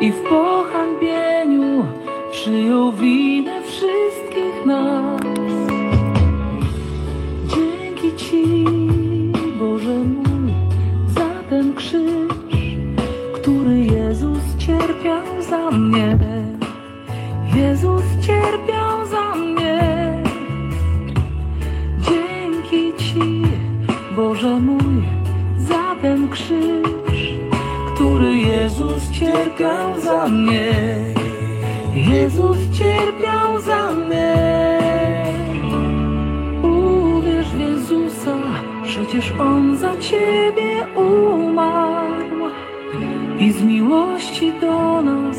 i w pohańbieniu przyjął winę wszystkich nas. Dzięki Ci, Boże mój, za ten krzyż, który Jezus cierpiał za mnie. Jezus cierpiał za mnie. Dzięki Ci, Boże mój, za ten krzyż, który Jezus cierpiał za mnie. Jezus cierpiał za mnie. Uwierz w Jezusa, przecież On za Ciebie umarł i z miłości do nas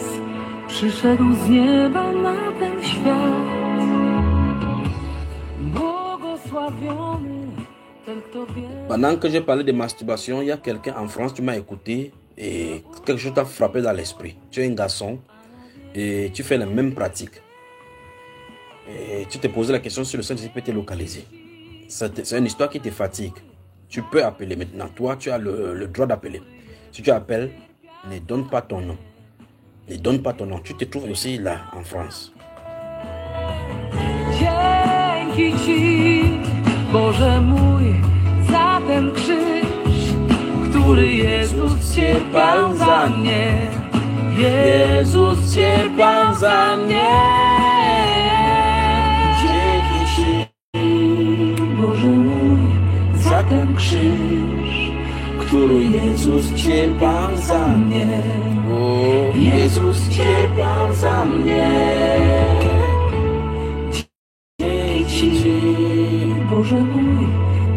przyszedł z nieba na ten świat. Błogosławiony ten, kto wie. Pendant que j'ai parlé de masturbation, il y a quelqu'un en France, tu m'as écouté et quelque chose t'a frappé dans l'esprit. Tu es un garçon et tu fais les mêmes pratiques. Et tu te posais la question si le Saint-Esprit peut te localiser. C'est une histoire qui te fatigue. Tu peux appeler maintenant. Toi, tu as le droit d'appeler. Si tu appelles, ne donne pas ton nom. Ne donne pas ton nom. Tu te trouves aussi là, en France. Dzięki Ci, Boże mój, za ten krzyż, który Jezus cierpiał za mnie. Jezus cierpiał za mnie. Dzięki Ci, Boże mój, za ten krzyż, który Jezus cierpiał za mnie. Jezus cierpiał za mnie. Dzięki Ci, Boże mój,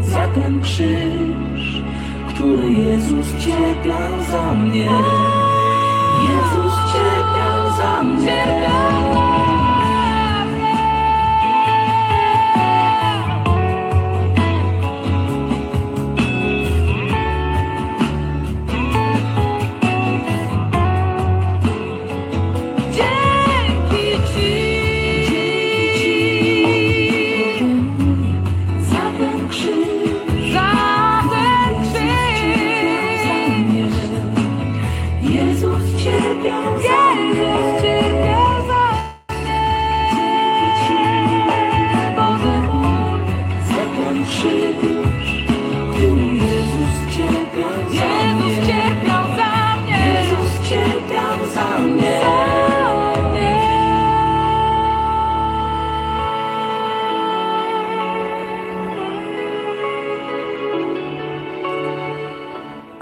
za ten krzyż, który Jezus cierpiał za mnie. Jezus cierpiał za mnie.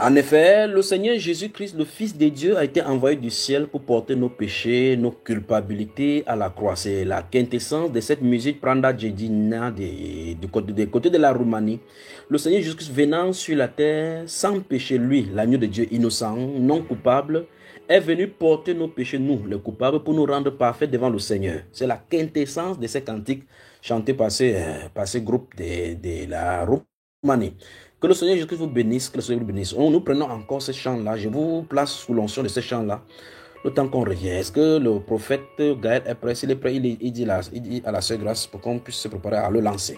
En effet, le Seigneur Jésus-Christ, le Fils de Dieu, a été envoyé du ciel pour porter nos péchés, nos culpabilités à la croix. C'est la quintessence de cette musique Pranda Jedina du côté de la Roumanie. Le Seigneur Jésus-Christ venant sur la terre sans péché, lui, l'agneau de Dieu innocent, non coupable, est venu porter nos péchés, nous, les coupables, pour nous rendre parfaits devant le Seigneur. C'est la quintessence de ces cantiques chantés par ce groupe de la Roumanie. Que le Seigneur Jésus-Christ vous bénisse, que le Seigneur vous bénisse. Nous prenons encore ce chant-là. Je vous place sous l'onction de ce chant-là. Le temps qu'on revient. Est-ce que le prophète Gaël est prêt? S'il est prêt, il dit à la Sœur Grâce pour qu'on puisse se préparer à le lancer.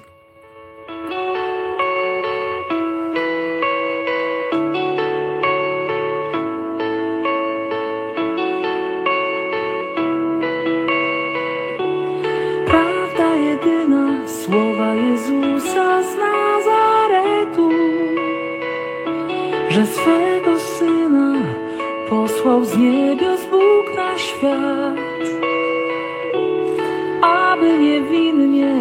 Prawda jedyna, słowa Jezusa z Nazaretu, że swego Syna posłał z niebios Bóg na świat, aby niewinnie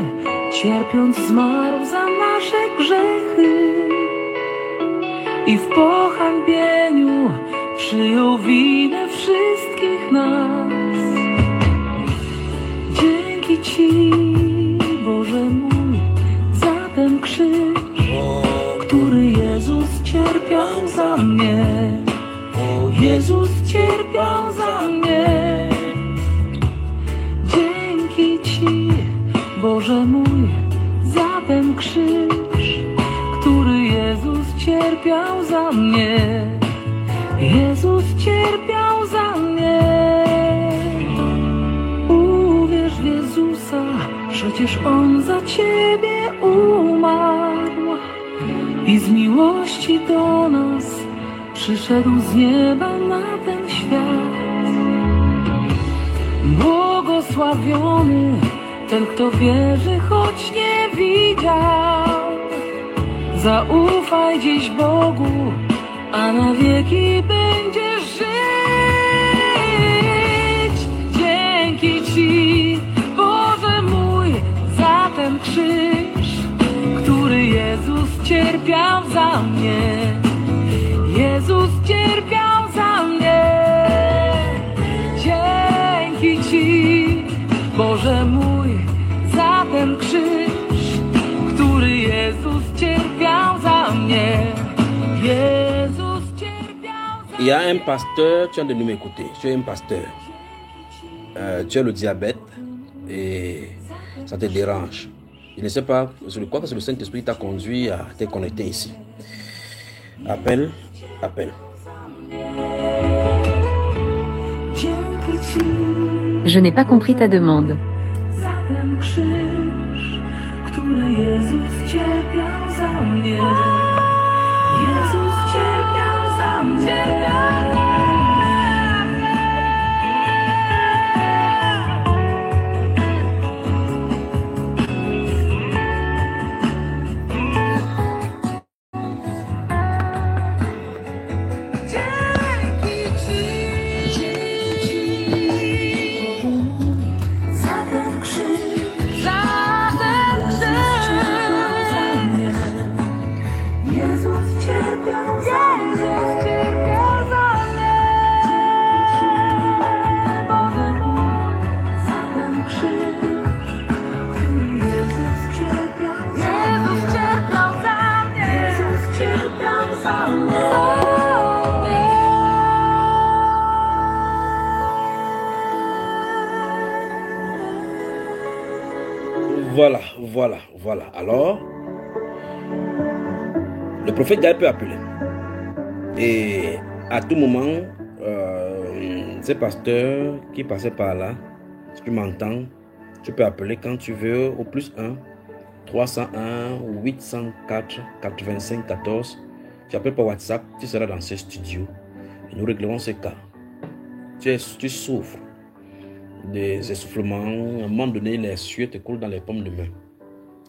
cierpiąc zmarł za nasze grzechy i w pohańbieniu przyjął winę wszystkich nas. Dzięki Ci, Boże mój, za ten krzyż, który Jezus cierpiał za mnie. Jezus cierpiał za mnie. Dzięki Ci, Boże mój, za ten krzyż, który Jezus cierpiał za mnie. Jezus cierpiał za mnie. Uwierz w Jezusa, przecież On za Ciebie umarł i z miłości do nas przyszedł z nieba na ten świat. Błogosławiony ten, kto wierzy, choć nie widział. Zaufaj dziś Bogu, a na wieki będziesz żyć. Dzięki Ci, Boże mój, za ten krzyż, który Jezus cierpiał za mnie. Jezus cierpiał za mnie. Dzięki Ci, Boże mój, za ten krzyż, który Jezus cierpiał za mnie. Jezus cierpiał za mnie. Il y a un pasteur, tu es de nous m'écouter, tu es un pasteur. Tu as le diabète et ça te dérange. Je ne sais pas, je crois que c'est le Saint-Esprit qui t'a conduit à te connecter ici. Appelle. Je n'ai pas compris ta demande. Voilà. Alors, le prophète Gaël peut appeler. Et à tout moment, ces pasteurs qui passaient par là, si tu m'entends, tu peux appeler quand tu veux au +1 301 804 85 14. Tu appelles par WhatsApp, tu seras dans ce studio et nous réglerons ce cas. Tu souffres des essoufflements, à un moment donné, les sueurs te coulent dans les paumes de main.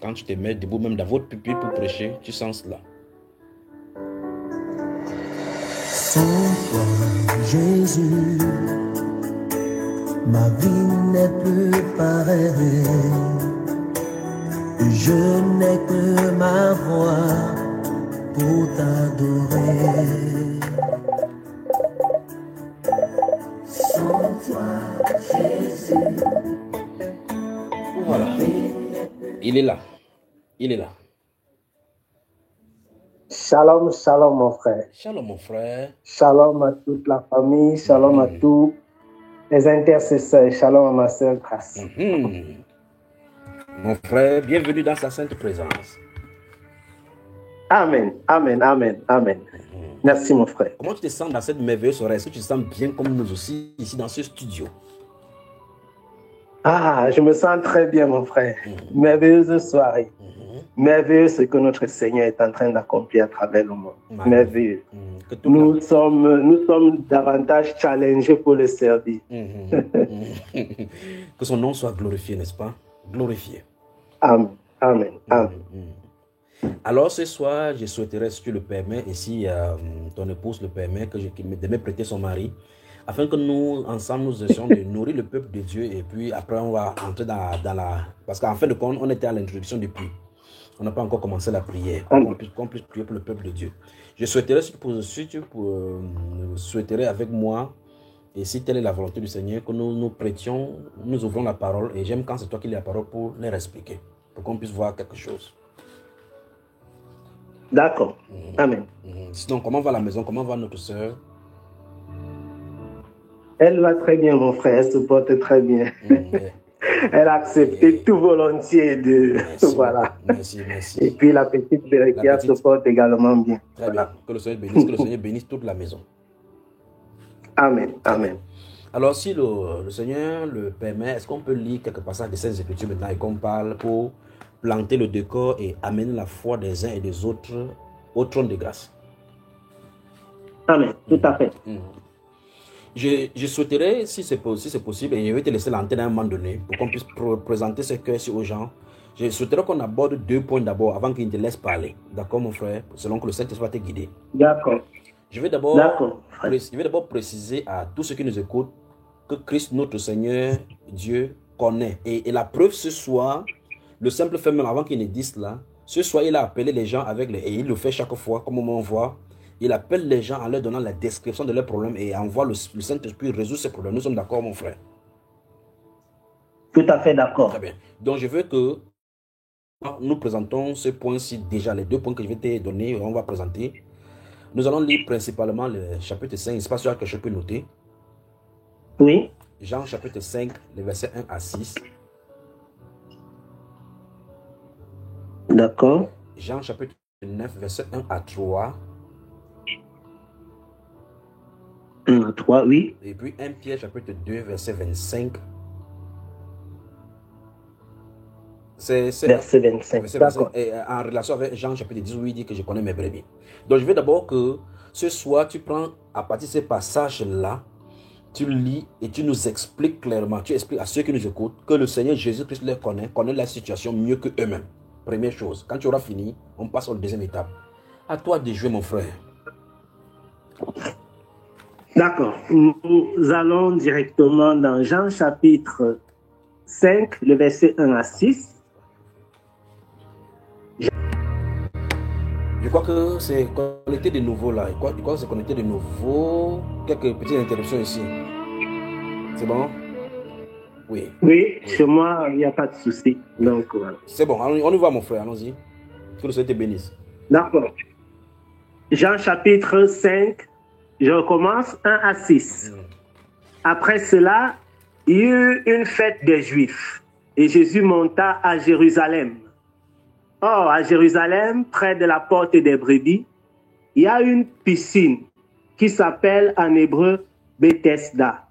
Quand tu te mets debout, même dans votre pupitre pour prêcher, tu sens cela. Sans toi, Jésus, ma vie n'est plus pareille. Je n'ai que ma voix pour t'adorer. Sans toi, Jésus. Voilà. Il est là. Shalom, shalom mon frère. Shalom mon frère. Shalom à toute la famille, shalom à tous les intercesseurs, shalom à ma sœur Grace. Mon frère, bienvenue dans sa sainte présence. Amen. Merci mon frère. Comment tu te sens dans cette merveilleuse soirée? Est-ce que tu te sens bien comme nous aussi ici dans ce studio? Je me sens très bien mon frère. Merveilleuse soirée. Merveilleux ce que notre Seigneur est en train d'accomplir à travers le monde. Merveilleux. Nous sommes davantage challengés pour le servir. Que son nom soit glorifié, n'est-ce pas? Glorifié. Amen. Alors ce soir, je souhaiterais, si tu le permets, et si ton épouse le permet, de me prêter son mari, afin que nous, ensemble, nous essayons de nourrir le peuple de Dieu, et puis après on va entrer dans la... Parce qu'en fin de compte, on était à l'introduction depuis. On n'a pas encore commencé la prière, qu'on puisse prier pour le peuple de Dieu. Je souhaiterais, si tu souhaiterais avec moi, et si telle est la volonté du Seigneur, que nous prêtions, nous ouvrons la parole, et j'aime quand c'est toi qui lis la parole pour leur expliquer, pour qu'on puisse voir quelque chose. D'accord. Amen. Sinon, comment va la maison? Comment va notre soeur? Elle va très bien, mon frère. Elle se porte très bien. Elle a accepté tout volontiers de... Merci, voilà. Merci. Et puis la petite Bérékia se porte également bien. Très bien. Que le Seigneur bénisse toute la maison. Amen. Alors, si le Seigneur le permet, est-ce qu'on peut lire quelques passages de Saintes Écritures maintenant et qu'on parle pour planter le décor et amener la foi des uns et des autres au trône de grâce? Amen. Tout à fait. Je souhaiterais, si c'est possible, et je vais te laisser l'antenne à un moment donné, pour qu'on puisse présenter ce cœur-ci aux gens. Je souhaiterais qu'on aborde 2 points d'abord, avant qu'il ne te laisse parler. D'accord, mon frère? Selon que le Saint-Esprit va te guider. D'accord. Je vais d'abord préciser à tous ceux qui nous écoutent que Christ, notre Seigneur, Dieu, connaît. Et la preuve ce soir, le simple fait même avant qu'il ne dise cela, ce soir il a appelé les gens et il le fait chaque fois, comme on voit. Il appelle les gens en leur donnant la description de leurs problèmes et envoie le Saint-Esprit résoudre ces problèmes. Nous sommes d'accord, mon frère? Tout à fait d'accord. Très bien. Donc je veux que nous présentons ce point-ci déjà, les 2 points que je vais te donner, on va présenter. Nous allons lire principalement le chapitre 5, c'est pas sûr que je peux noter. Oui. Jean chapitre 5, les versets 1 à 6. D'accord. Jean chapitre 9, verset 1 à 3. 1 à 3, oui. Et puis 1 Pierre chapitre 2, verset 25. Verset 25. D'accord. Et en relation avec Jean chapitre 10, où il dit que je connais mes brebis. Donc je veux d'abord que ce soir, tu prends à partir de ces passages-là, tu lis et tu nous expliques clairement, tu expliques à ceux qui nous écoutent que le Seigneur Jésus-Christ les connaît la situation mieux que eux-mêmes. Première chose, quand tu auras fini, on passe à la deuxième étape. À toi de jouer, mon frère. D'accord. Nous allons directement dans Jean chapitre 5, le verset 1 à 6. Je crois que c'est connecté de nouveau là. Je crois que c'est connecté de nouveau. Quelques petites interruptions ici. C'est bon? Oui. Oui, chez moi, il n'y a pas de souci. Donc, voilà. C'est bon, on y va, mon frère. Allons-y. Que le Seigneur te bénisse. D'accord. Jean chapitre 5, je recommence 1 à 6. Après cela, il y eut une fête des Juifs et Jésus monta à Jérusalem. Or, à Jérusalem, près de la porte des brebis, il y a une piscine qui s'appelle en hébreu Bethesda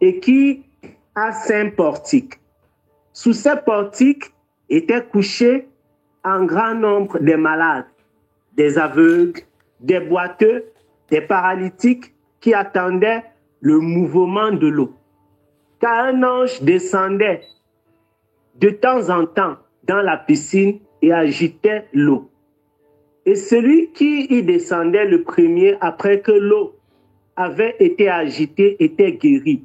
et qui a 5 portiques. Sous ces portiques étaient couchés un grand nombre de malades, des aveugles, des boiteux, des paralytiques qui attendaient le mouvement de l'eau. Car un ange descendait de temps en temps dans la piscine et agitait l'eau. Et celui qui y descendait le premier après que l'eau avait été agitée était guéri,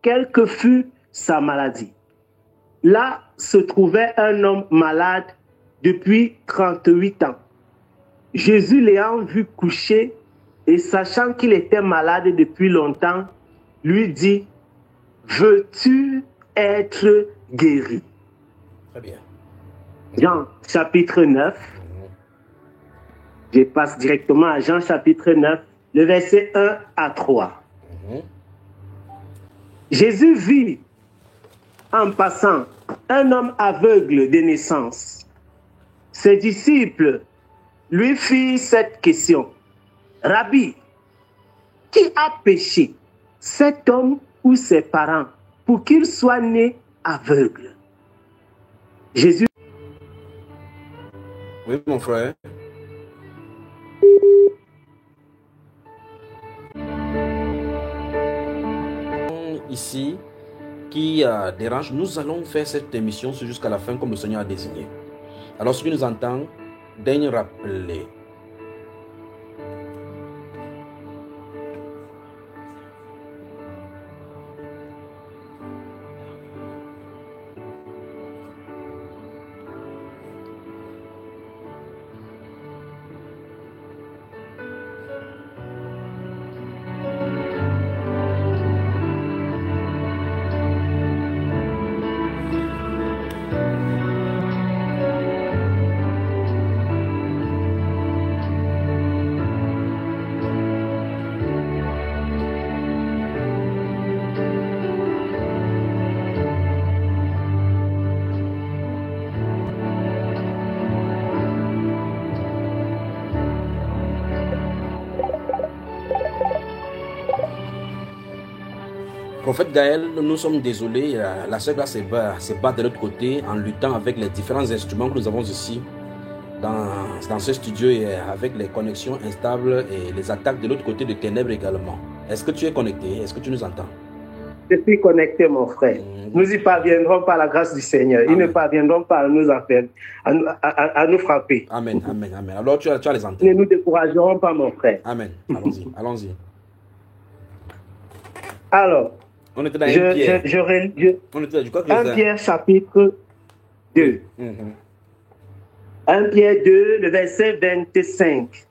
quelle que fût sa maladie. Là se trouvait un homme malade depuis 38 ans. Jésus l'ayant vu couché et sachant qu'il était malade depuis longtemps, lui dit: veux-tu être guéri? Très bien. Jean chapitre 9. Je passe directement à Jean chapitre 9, le verset 1 à 3. Jésus vit en passant un homme aveugle de naissance. Ses disciples lui firent cette question: Rabbi, qui a péché, cet homme ou ses parents, pour qu'il soit né aveugle? Jésus. Oui, mon frère. Ici, qui dérange, nous allons faire cette émission jusqu'à la fin comme le Seigneur a désigné. Alors, ceux qui nous entendent, daigne rappeler. Prophète Gaël, nous sommes désolés, la sœur se bat de l'autre côté en luttant avec les différents instruments que nous avons ici dans ce studio et avec les connexions instables et les attaques de l'autre côté de ténèbres également. Est-ce que tu es connecté? Est-ce que tu nous entends? Je suis connecté, mon frère. Nous y parviendrons par la grâce du Seigneur. Amen. Ils ne parviendront pas à nous enfermer, à nous frapper. Amen, amen, amen. Alors tu as les antennes. Ne nous découragerons pas, mon frère. Amen. Allons-y, allons-y. Alors, on était dans 1 Pierre. On était dans 1 Pierre chapitre 2. 1 Pierre 2, le verset 25.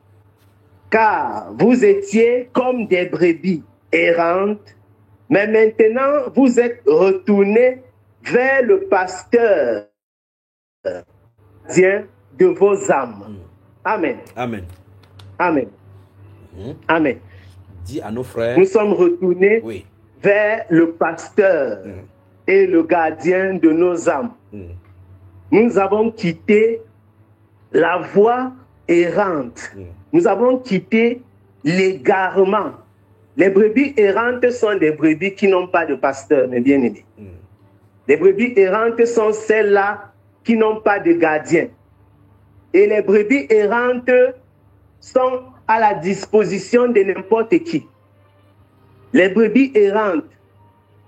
Car vous étiez comme des brebis errantes, mais maintenant vous êtes retournés vers le pasteur de vos âmes. Amen. Amen. Amen. Amen. Dis à nos frères. Nous sommes retournés vers le pasteur et le gardien de nos âmes. Nous avons quitté la voie errante. Nous avons quitté l'égarement. Les brebis errantes sont des brebis qui n'ont pas de pasteur, mes bien-aimés. Les brebis errantes sont celles-là qui n'ont pas de gardien. Et les brebis errantes sont à la disposition de n'importe qui. Les brebis errantes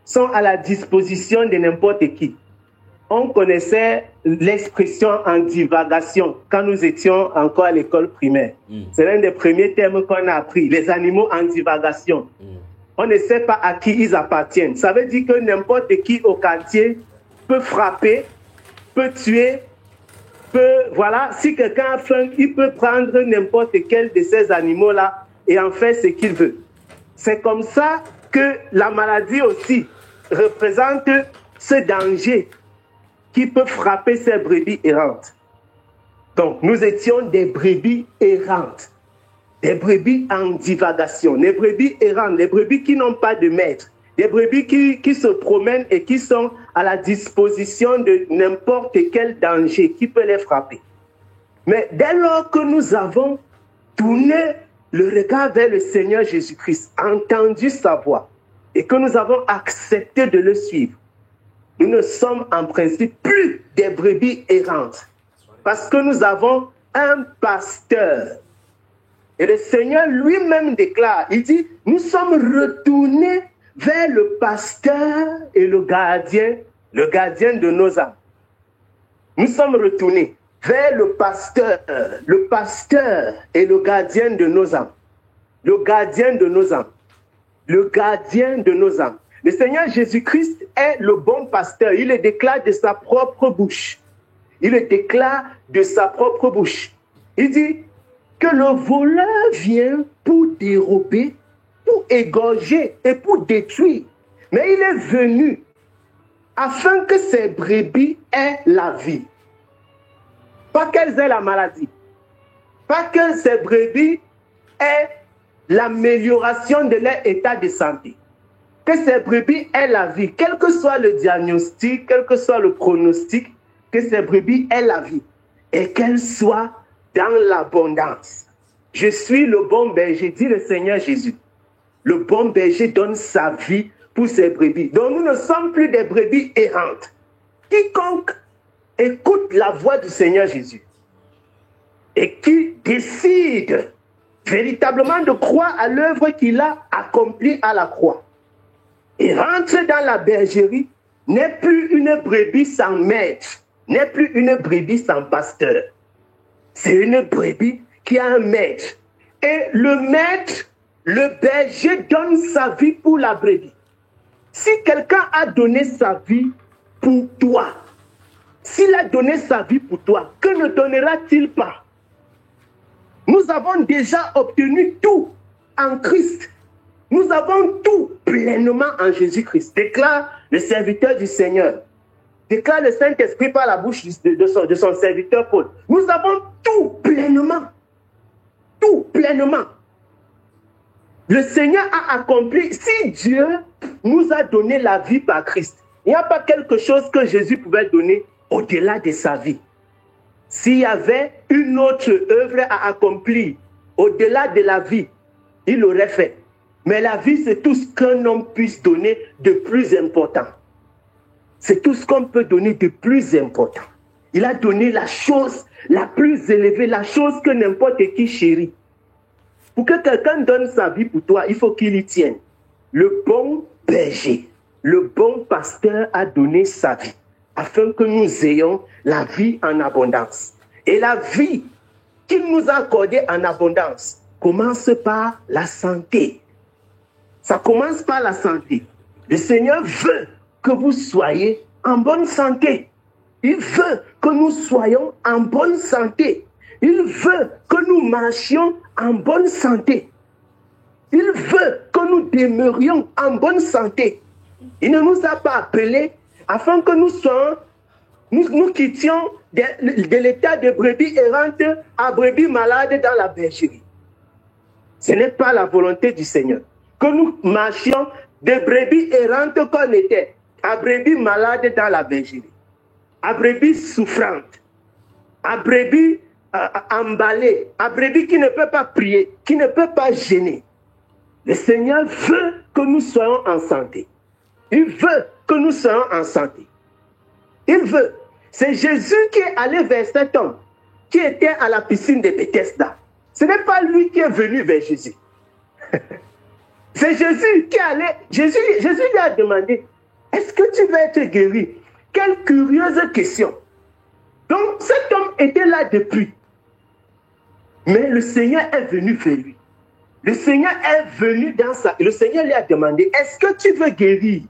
sont à la disposition de n'importe qui. On connaissait l'expression en divagation quand nous étions encore à l'école primaire. C'est l'un des premiers termes qu'on a appris, les animaux en divagation. On ne sait pas à qui ils appartiennent. Ça veut dire que n'importe qui au quartier peut frapper, peut tuer, voilà, si quelqu'un a faim, il peut prendre n'importe quel de ces animaux-là et en faire ce qu'il veut. C'est comme ça que la maladie aussi représente ce danger qui peut frapper ces brebis errantes. Donc, nous étions des brebis errantes, des brebis en divagation, des brebis errantes, des brebis qui n'ont pas de maître, des brebis qui se promènent et qui sont à la disposition de n'importe quel danger qui peut les frapper. Mais dès lors que nous avons tourné le regard vers le Seigneur Jésus-Christ, entendu sa voix, et que nous avons accepté de le suivre, nous ne sommes en principe plus des brebis errantes, parce que nous avons un pasteur. Et le Seigneur lui-même déclare, il dit, nous sommes retournés vers le pasteur et le gardien de nos âmes. Nous sommes retournés vers le pasteur et le gardien de nos âmes. Le gardien de nos âmes. Le gardien de nos âmes. Le Seigneur Jésus-Christ est le bon pasteur. Il le déclare de sa propre bouche. Il le déclare de sa propre bouche. Il dit que le voleur vient pour dérober, pour égorger et pour détruire. Mais il est venu afin que ces brebis aient la vie. Pas qu'elles aient la maladie. Pas que ces brebis aient l'amélioration de leur état de santé. Que ces brebis aient la vie, quel que soit le diagnostic, quel que soit le pronostic, que ces brebis aient la vie et qu'elles soient dans l'abondance. Je suis le bon berger, dit le Seigneur Jésus. Le bon berger donne sa vie pour ses brebis. Donc nous ne sommes plus des brebis errantes. Quiconque écoute la voix du Seigneur Jésus et qui décide véritablement de croire à l'œuvre qu'il a accomplie à la croix et rentre dans la bergerie, n'est plus une brebis sans maître, n'est plus une brebis sans pasteur. C'est une brebis qui a un maître. Et le maître, le berger, donne sa vie pour la brebis. Si quelqu'un a donné sa vie pour toi, s'il a donné sa vie pour toi, que ne donnera-t-il pas? Nous avons déjà obtenu tout en Christ. Nous avons tout pleinement en Jésus-Christ. Déclare le serviteur du Seigneur. Déclare le Saint-Esprit par la bouche de son serviteur Paul. Nous avons tout pleinement. Tout pleinement. Le Seigneur a accompli. Si Dieu nous a donné la vie par Christ, il n'y a pas quelque chose que Jésus pouvait donner au-delà de sa vie. S'il y avait une autre œuvre à accomplir au-delà de la vie, il l'aurait fait. Mais la vie, c'est tout ce qu'un homme puisse donner de plus important. C'est tout ce qu'on peut donner de plus important. Il a donné la chose la plus élevée, la chose que n'importe qui chérit. Pour que quelqu'un donne sa vie pour toi, il faut qu'il y tienne. le bon berger, le bon pasteur a donné sa vie afin que nous ayons la vie en abondance. Et la vie qu'il nous a accordée en abondance commence par la santé. Ça commence par la santé. Le Seigneur veut que vous soyez en bonne santé. Il veut que nous soyons en bonne santé. Il veut que nous marchions en bonne santé. Il veut que nous demeurions en bonne santé. Il ne nous a pas appelés afin que nous quittions de l'état de brebis errante à brebis malade dans la bergerie. Ce n'est pas la volonté du Seigneur. Que nous marchions de brebis errantes qu'on était à brebis malades dans la bergerie, à brebis souffrantes, à brebis emballées, à brebis qui ne peut pas prier, qui ne peut pas gêner. Le Seigneur veut que nous soyons en santé. Il veut que nous soyons en santé. Il veut. C'est Jésus qui est allé vers cet homme qui était à la piscine de Bethesda. Ce n'est pas lui qui est venu vers Jésus. C'est Jésus qui est allé. Jésus lui a demandé, est-ce que tu veux être guéri? Quelle curieuse question. Donc cet homme était là depuis. Mais le Seigneur est venu vers lui. Le Seigneur est venu dans sa... Le Seigneur lui a demandé, est-ce que tu veux guérir?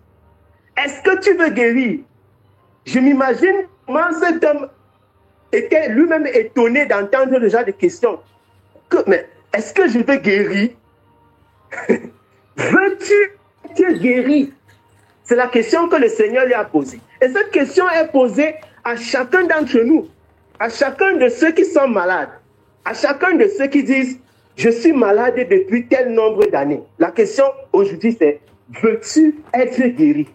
Est-ce que tu veux guérir? Je m'imagine comment cet homme était lui-même étonné d'entendre ce genre de questions. Mais est-ce que je veux guérir? Veux-tu être guéri? C'est la question que le Seigneur lui a posée. Et cette question est posée à chacun d'entre nous, à chacun de ceux qui sont malades, à chacun de ceux qui disent, je suis malade depuis tel nombre d'années. La question aujourd'hui c'est, veux-tu être guéri?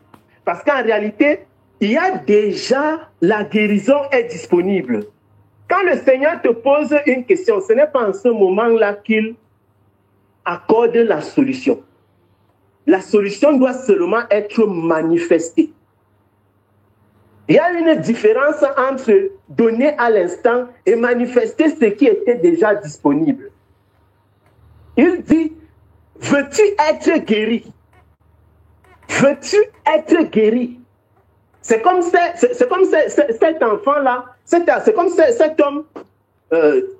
Parce qu'en réalité, il y a déjà, la guérison est disponible. Quand le Seigneur te pose une question, ce n'est pas en ce moment-là qu'il accorde la solution. La solution doit seulement être manifestée. Il y a une différence entre donner à l'instant et manifester ce qui était déjà disponible. Il dit, veux-tu être guéri? Veux-tu être guéri? C'est comme cet enfant-là, c'est comme cet homme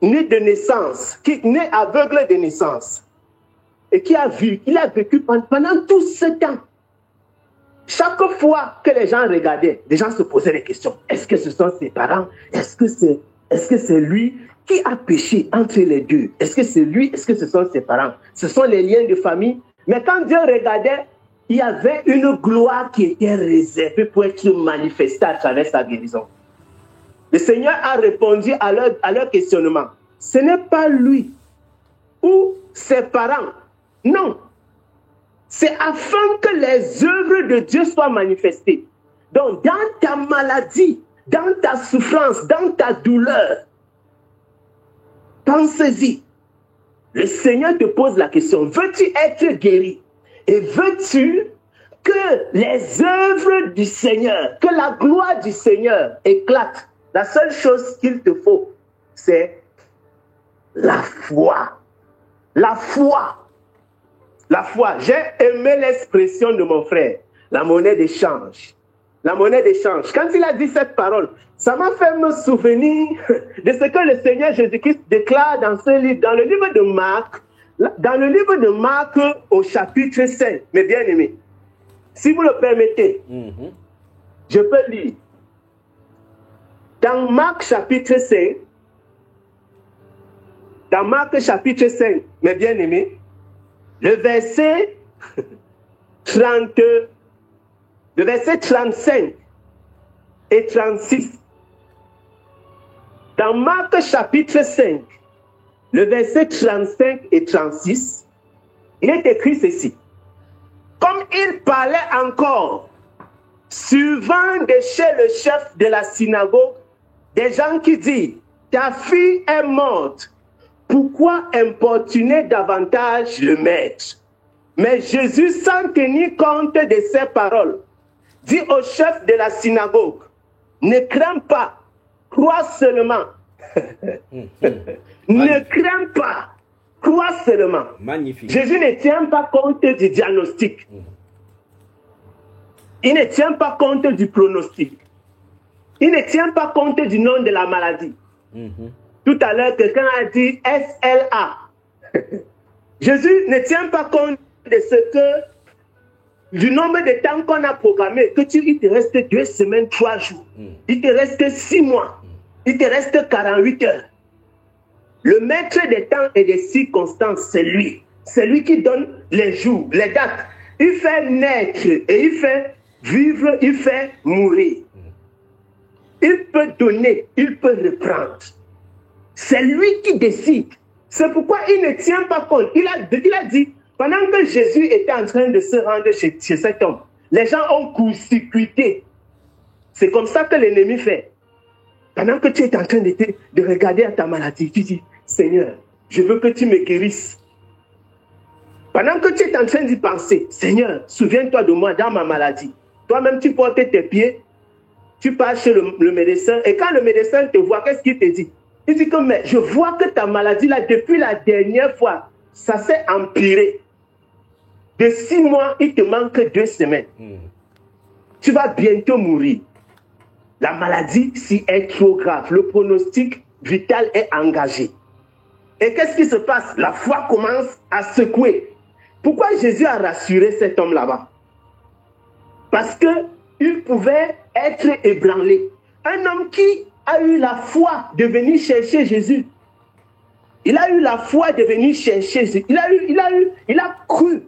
né de naissance, né aveugle de naissance, et il a vécu pendant tout ce temps. Chaque fois que les gens regardaient, les gens se posaient des questions. Est-ce que ce sont ses parents? Est-ce que c'est lui qui a péché entre les deux? Est-ce que c'est lui? Est-ce que ce sont ses parents? Ce sont les liens de famille. Mais quand Dieu regardait, il y avait une gloire qui était réservée pour être manifestée à travers sa guérison. Le Seigneur a répondu à leur questionnement. Ce n'est pas lui ou ses parents. Non. C'est afin que les œuvres de Dieu soient manifestées. Donc, dans ta maladie, dans ta souffrance, dans ta douleur, pensez-y. Le Seigneur te pose la question, veux-tu être guéri? Et veux-tu que les œuvres du Seigneur, que la gloire du Seigneur éclate? La seule chose qu'il te faut, c'est la foi. La foi. La foi. J'ai aimé l'expression de mon frère, la monnaie d'échange. La monnaie d'échange. Quand il a dit cette parole, ça m'a fait me souvenir de ce que le Seigneur Jésus-Christ déclare dans ce livre, dans le livre de Marc. Dans le livre de Marc au chapitre 5, mes bien-aimés, si vous le permettez, je peux lire. Dans Marc chapitre 5, mes bien-aimés, le verset 35 et 36. Dans Marc chapitre 5, le verset 35 et 36, il est écrit ceci. Comme il parlait encore, suivant de chez le chef de la synagogue, des gens qui disent, ta fille est morte, pourquoi importuner davantage le maître? Mais Jésus, sans tenir compte de ces paroles, dit au chef de la synagogue, ne crains pas, crois seulement. Ne crains pas, Crois seulement. Magnifique. Jésus ne tient pas compte du diagnostic. Il ne tient pas compte du pronostic. Il ne tient pas compte du nom de la maladie. Tout à l'heure, quelqu'un a dit SLA. Jésus ne tient pas compte de ce que, du nombre de temps qu'on a programmé, que il te reste 2 semaines, 3 jours. Il te reste 6 mois. Il te reste 48 heures. Le maître des temps et des circonstances, c'est lui. C'est lui qui donne les jours, les dates. Il fait naître et il fait vivre, il fait mourir. Il peut donner, il peut reprendre. C'est lui qui décide. C'est pourquoi il ne tient pas compte. Il a dit, pendant que Jésus était en train de se rendre chez cet homme, les gens ont court-circuité. C'est comme ça que l'ennemi fait. Pendant que tu es en train de regarder à ta maladie, tu dis, Seigneur, je veux que tu me guérisses. Pendant que tu es en train d'y penser, Seigneur, souviens-toi de moi dans ma maladie. Toi-même, tu portes tes pieds, tu pars chez le médecin, et quand le médecin te voit, qu'est-ce qu'il te dit? Il dit que, mais je vois que ta maladie, là, depuis la dernière fois, ça s'est empiré. De 6 mois, il te manque 2 semaines. Tu vas bientôt mourir. La maladie, si est trop grave, le pronostic vital est engagé. Et qu'est-ce qui se passe? La foi commence à secouer. Pourquoi Jésus a rassuré cet homme là-bas? Parce qu'il pouvait être ébranlé. Un homme qui a eu la foi de venir chercher Jésus. Il a eu la foi de venir chercher Jésus. Il a cru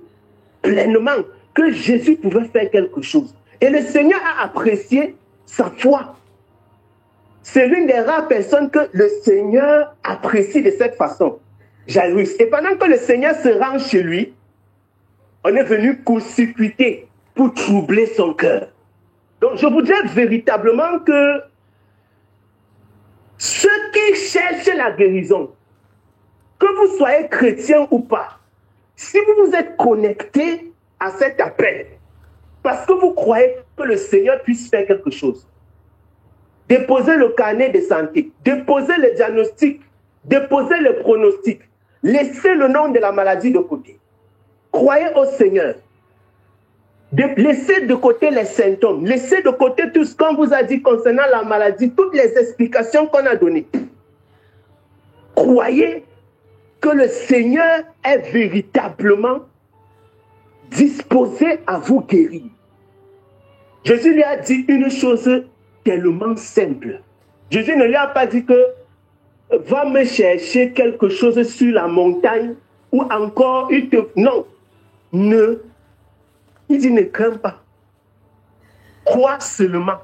pleinement que Jésus pouvait faire quelque chose. Et le Seigneur a apprécié sa foi. C'est l'une des rares personnes que le Seigneur apprécie de cette façon. Jairus. Et pendant que le Seigneur se rend chez lui, on est venu court-circuiter pour troubler son cœur. Donc je voudrais véritablement que ceux qui cherchent la guérison, que vous soyez chrétien ou pas, si vous vous êtes connecté à cet appel, parce que vous croyez que le Seigneur puisse faire quelque chose, déposez le carnet de santé, déposez le diagnostic, déposez le pronostic, laissez le nom de la maladie de côté. Croyez au Seigneur. Laissez de côté les symptômes, laissez de côté tout ce qu'on vous a dit concernant la maladie, toutes les explications qu'on a données. Croyez que le Seigneur est véritablement disposé à vous guérir. Jésus lui a dit une chose tellement simple. Jésus ne lui a pas dit que va me chercher quelque chose sur la montagne ou encore non. Il dit ne crains pas. Crois seulement.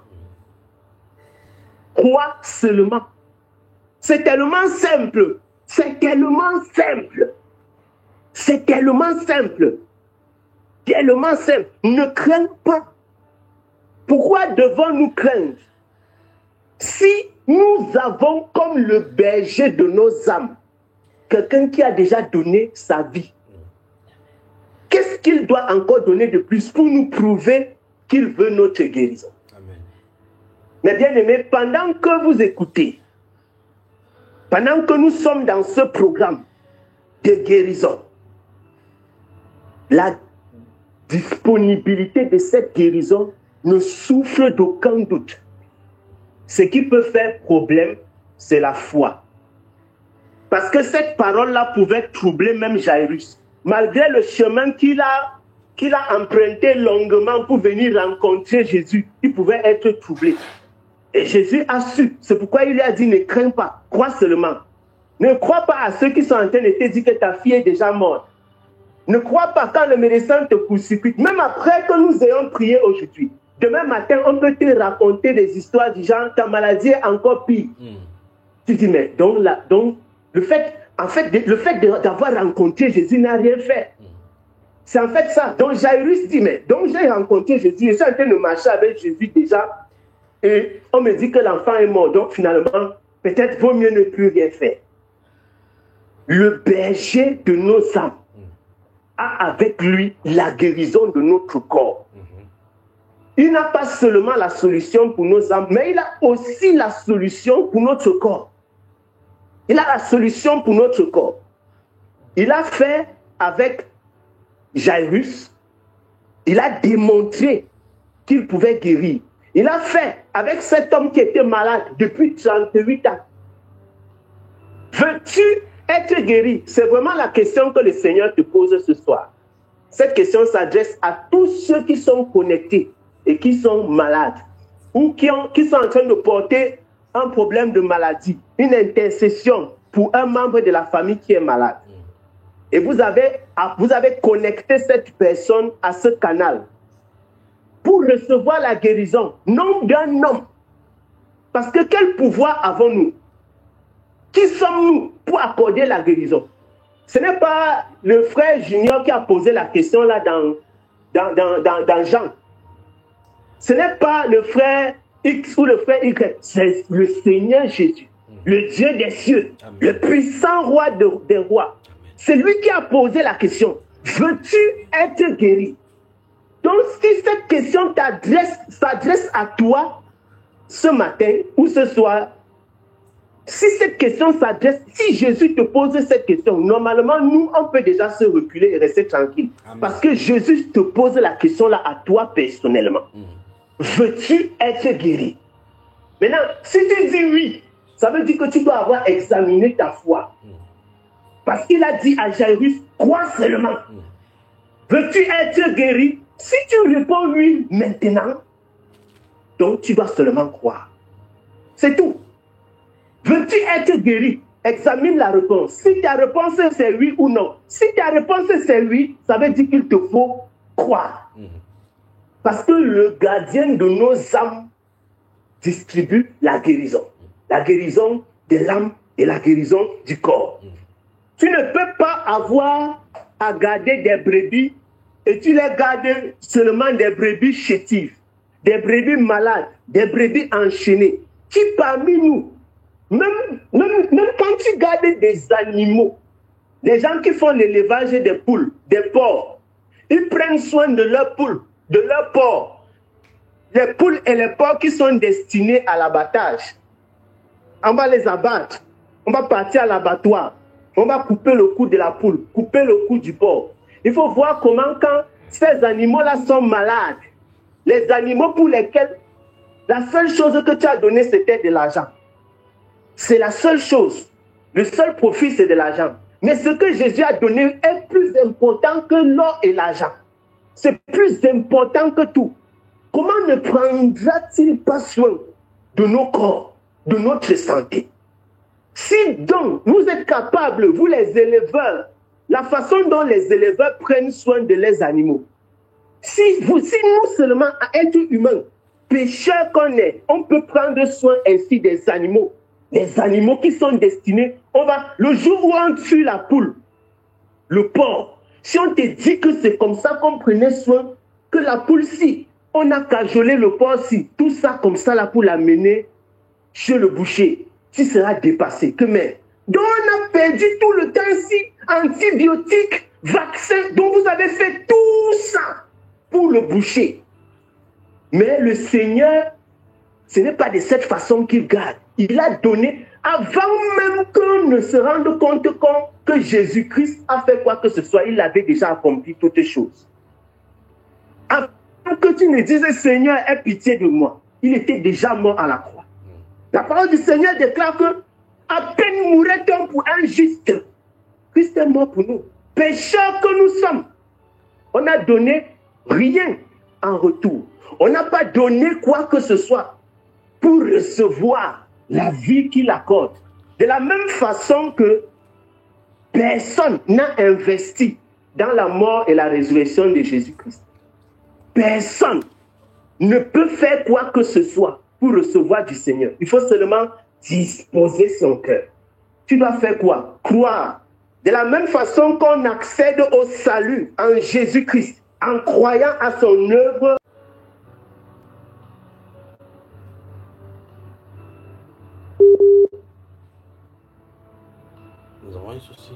Crois seulement. C'est tellement simple. C'est tellement simple. C'est tellement simple. Tellement simple. Ne crains pas. Pourquoi devons-nous craindre? Si nous avons comme le berger de nos âmes, quelqu'un qui a déjà donné sa vie, qu'est-ce qu'il doit encore donner de plus pour nous prouver qu'il veut notre guérison? Amen. Mais bien aimés, pendant que vous écoutez, pendant que nous sommes dans ce programme de guérison, la disponibilité de cette guérison ne souffre d'aucun doute. Ce qui peut faire problème, c'est la foi. Parce que cette parole-là pouvait troubler même Jairus. Malgré le chemin qu'il a emprunté longuement pour venir rencontrer Jésus, il pouvait être troublé. Et Jésus a su. C'est pourquoi il lui a dit, ne crains pas, crois seulement. Ne crois pas à ceux qui sont en train de te dire que ta fille est déjà morte. Ne crois pas quand le médecin te poursuit. Même après que nous ayons prié aujourd'hui, demain matin, on peut te raconter des histoires du genre, ta maladie est encore pire. Tu dis, mais donc le fait d'avoir rencontré Jésus n'a rien fait. C'est en fait ça. Donc Jairus dit, mais donc j'ai rencontré Jésus, je suis en train de marcher avec Jésus déjà, et on me dit que l'enfant est mort. Donc finalement, peut-être vaut mieux ne plus rien faire. Le berger de nos âmes a avec lui la guérison de notre corps. Il n'a pas seulement la solution pour nos âmes, mais il a aussi la solution pour notre corps. Il a la solution pour notre corps. Il a fait avec Jairus, il a démontré qu'il pouvait guérir. Il a fait avec cet homme qui était malade depuis 38 ans. Veux-tu être guéri? C'est vraiment la question que le Seigneur te pose ce soir. Cette question s'adresse à tous ceux qui sont connectés et qui sont malades ou qui sont en train de porter un problème de maladie, une intercession pour un membre de la famille qui est malade. Et vous avez connecté cette personne à ce canal pour recevoir la guérison, non d'un homme. Parce que quel pouvoir avons-nous? Qui sommes-nous pour accorder la guérison? Ce n'est pas le frère Junior qui a posé la question là dans Jean. Ce n'est pas le frère X ou le frère Y. C'est le Seigneur Jésus, le Dieu des cieux, Amen. Le puissant roi des rois. C'est lui qui a posé la question. Veux-tu être guéri? Donc, si cette question s'adresse à toi ce matin ou ce soir, si cette question s'adresse, si Jésus te pose cette question, normalement, nous, on peut déjà se reculer et rester tranquille. Amen. Parce que Jésus te pose la question là à toi personnellement. Veux-tu être guéri? Maintenant, si tu dis oui, ça veut dire que tu dois avoir examiné ta foi. Parce qu'il a dit à Jairus, crois seulement. Veux-tu être guéri? Si tu réponds oui maintenant, donc tu dois seulement croire. C'est tout. Veux-tu être guéri? Examine la réponse. Si ta réponse c'est oui ou non. Si ta réponse c'est oui, ça veut dire qu'il te faut croire. Parce que le gardien de nos âmes distribue la guérison. La guérison de l'âme et la guérison du corps. Tu ne peux pas avoir à garder des brebis et tu les gardes seulement des brebis chétives, des brebis malades, des brebis enchaînées. Qui parmi nous, même quand tu gardes des animaux, les gens qui font l'élevage des poules, des porcs, ils prennent soin de leurs poules, de leurs porcs. Les poules et les porcs qui sont destinés à l'abattage. On va les abattre. On va partir à l'abattoir. On va couper le cou de la poule, couper le cou du porc. Il faut voir comment quand ces animaux-là sont malades, les animaux pour lesquels la seule chose que tu as donnée, c'était de l'argent. C'est la seule chose. Le seul profit, c'est de l'argent. Mais ce que Jésus a donné est plus important que l'or et l'argent. C'est plus important que tout. Comment ne prendra-t-il pas soin de nos corps, de notre santé? Si donc vous êtes capables, vous les éleveurs, la façon dont les éleveurs prennent soin de leurs animaux, si nous seulement, à être humains, pécheurs qu'on est, on peut prendre soin ainsi des animaux. Les animaux qui sont destinés, le jour où on tue la poule, le porc, si on te dit que c'est comme ça qu'on prenait soin, que la poule-ci, on a cajolé le porc-ci, tout ça comme ça, la poule a mené chez le boucher, tu seras dépassé. Que mais, donc on a perdu tout le temps-ci, antibiotiques, vaccins, donc vous avez fait tout ça pour le boucher. Mais le Seigneur, ce n'est pas de cette façon qu'il garde. Il a donné, avant même qu'on ne se rende compte que Jésus-Christ a fait quoi que ce soit, il avait déjà accompli toutes choses. Avant que tu ne dises, Seigneur, aie pitié de moi, il était déjà mort à la croix. La parole du Seigneur déclare que à peine mourrait-on pour un juste. Christ est mort pour nous. Pécheurs que nous sommes. On n'a donné rien en retour. On n'a pas donné quoi que ce soit pour recevoir la vie qu'il accorde. De la même façon que personne n'a investi dans la mort et la résurrection de Jésus-Christ. Personne ne peut faire quoi que ce soit pour recevoir du Seigneur. Il faut seulement disposer son cœur. Tu dois faire quoi? Croire. De la même façon qu'on accède au salut en Jésus-Christ, en croyant à son œuvre. Nous avons un souci.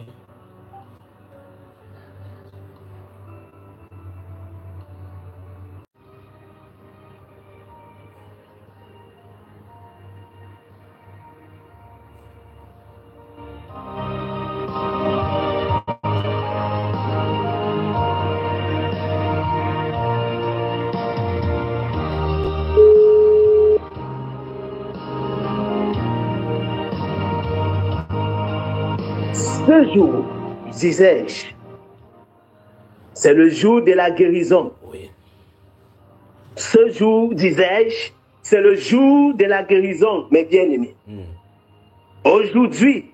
Ce jour, disais-je, c'est le jour de la guérison. Oui. Ce jour, disais-je, c'est le jour de la guérison, mes bien-aimés. Aujourd'hui,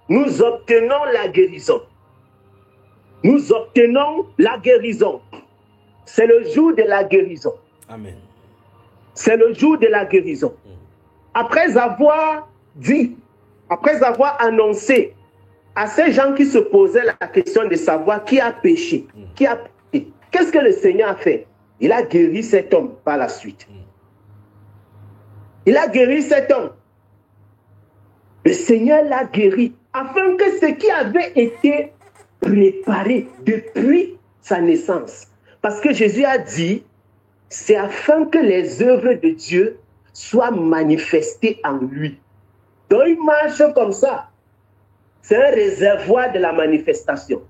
nous obtenons la guérison. Nous obtenons la guérison. C'est le jour de la guérison. Amen. C'est le jour de la guérison. Après avoir dit, après avoir annoncé à ces gens qui se posaient la question de savoir qui a péché, qui a péché, qu'est-ce que le Seigneur a fait? Il a guéri cet homme par la suite. Il a guéri cet homme. Le Seigneur l'a guéri afin que ce qui avait été préparé depuis sa naissance. Parce que Jésus a dit, c'est afin que les œuvres de Dieu soient manifestées en lui. Donc il marche comme ça. C'est un réservoir de la manifestation.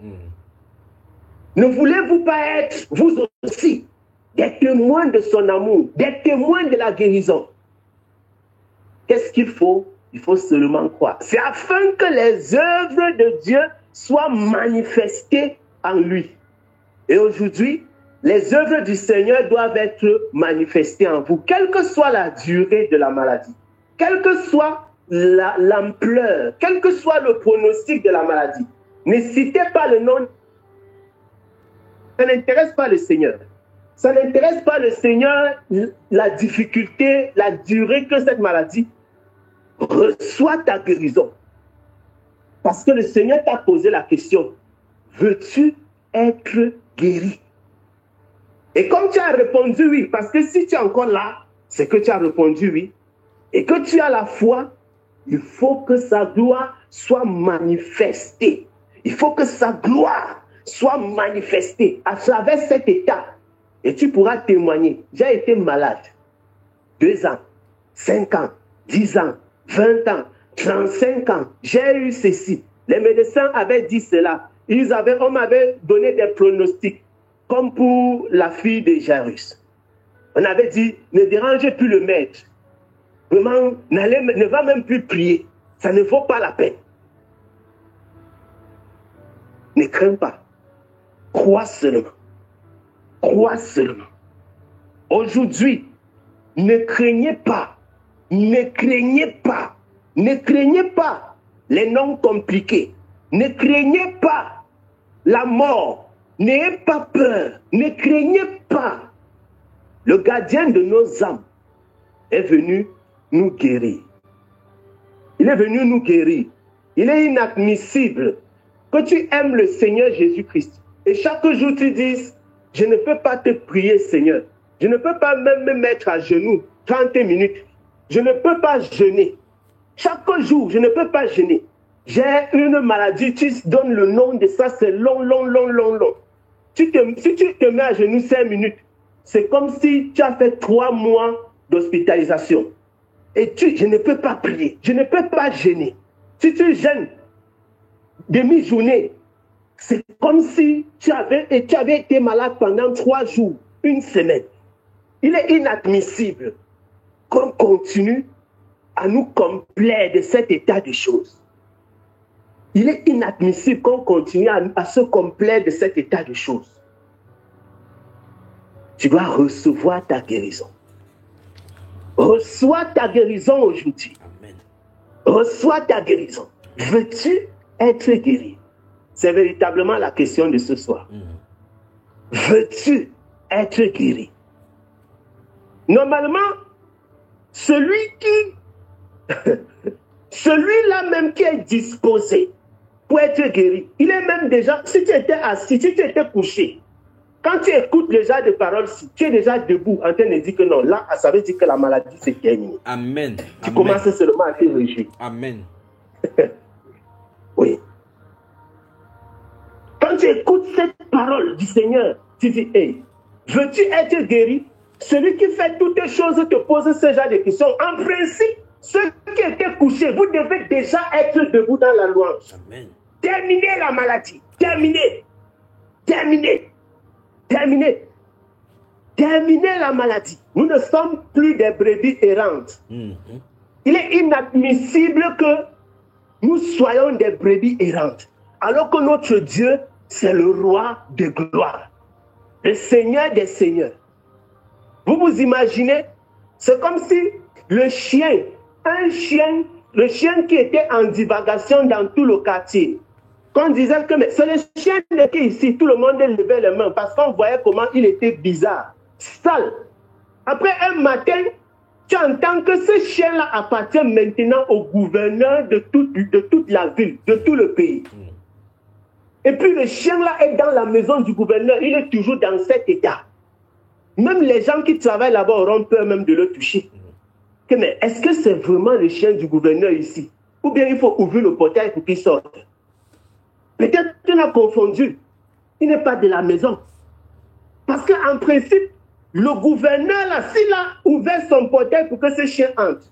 Ne voulez-vous pas être, vous aussi, des témoins de son amour, des témoins de la guérison? Qu'est-ce qu'il faut? Il faut seulement croire. C'est afin que les œuvres de Dieu soient manifestées en lui. Et aujourd'hui, les œuvres du Seigneur doivent être manifestées en vous, quelle que soit la durée de la maladie, quelle que soit l'ampleur, quel que soit le pronostic de la maladie. Ne citez pas le nom. Ça n'intéresse pas le Seigneur. Ça n'intéresse pas le Seigneur, la difficulté, la durée que cette maladie. Reçois ta guérison. Parce que le Seigneur t'a posé la question, veux-tu être guéri? Et comme tu as répondu oui, parce que si tu es encore là, c'est que tu as répondu oui, et que tu as la foi, il faut que sa gloire soit manifestée. Il faut que sa gloire soit manifestée à travers cet état. Et tu pourras témoigner. J'ai été malade 2 ans, 5 ans, 10 ans, 20 ans, 35 ans. J'ai eu ceci. Les médecins avaient dit cela. On m'avait donné des pronostics, comme pour la fille de Jairus. On avait dit, ne dérangez plus le maître. Vraiment, ne va même plus prier. Ça ne vaut pas la peine. Ne crains pas. Crois seulement. Crois seulement. Aujourd'hui, ne craignez pas. Ne craignez pas. Ne craignez pas les noms compliqués. Ne craignez pas la mort. N'ayez pas peur. Ne craignez pas. Le gardien de nos âmes est venu nous guérir. Il est venu nous guérir. Il est inadmissible que tu aimes le Seigneur Jésus-Christ. Et chaque jour tu dises, je ne peux pas te prier, Seigneur. Je ne peux pas même me mettre à genoux 30 minutes. Je ne peux pas jeûner. Chaque jour, je ne peux pas jeûner. J'ai une maladie, tu donnes le nom de ça, c'est long. Si tu te mets à genoux 5 minutes, c'est comme si tu as fait 3 mois d'hospitalisation. Et je ne peux pas prier, je ne peux pas jeûner. Si tu jeûnes demi-journée, c'est comme si tu avais été malade pendant 3 jours, 1 semaine. Il est inadmissible qu'on continue à nous complaire de cet état de choses. Il est inadmissible qu'on continue à se complaire de cet état de choses. Tu dois recevoir ta guérison. Reçois ta guérison aujourd'hui. Amen. Reçois ta guérison. Veux-tu être guéri? C'est véritablement la question de ce soir. Veux-tu être guéri? Normalement, celui-là même qui est disposé pour être guéri, il est même déjà, si tu étais assis, si tu étais couché, quand tu écoutes le genre de paroles, si tu es déjà debout en train de dire que non, là, ça veut dire que la maladie s'est terminée. Amen. Tu commences seulement à te réjouir. Amen. Oui. Quand tu écoutes cette parole du Seigneur, tu dis, hey, veux-tu être guéri? Celui qui fait toutes les choses te pose ce genre de questions. En principe, ceux qui étaient couchés, vous devez déjà être debout dans la louange. Amen. Terminez la maladie. Terminez. Terminez. Terminez. Terminez la maladie. Nous ne sommes plus des brebis errantes. Il est inadmissible que nous soyons des brebis errantes. Alors que notre Dieu, c'est le roi de gloire, le Seigneur des seigneurs. Vous vous imaginez, c'est comme si le chien qui était en divagation dans tout le quartier, qu'on disait que c'est le chien qui est ici, tout le monde levait les mains parce qu'on voyait comment il était bizarre, sale. Après un matin, tu entends que ce chien-là appartient maintenant au gouverneur de toute la ville, de tout le pays. Et puis le chien-là est dans la maison du gouverneur, il est toujours dans cet état. Même les gens qui travaillent là-bas auront peur même de le toucher. Mais est-ce que c'est vraiment le chien du gouverneur ici? Ou bien il faut ouvrir le portail pour qu'il sorte? Peut-être qu'on a confondu. Il n'est pas de la maison. Parce qu'en principe, le gouverneur, là, s'il a ouvert son portail pour que ce chien entre,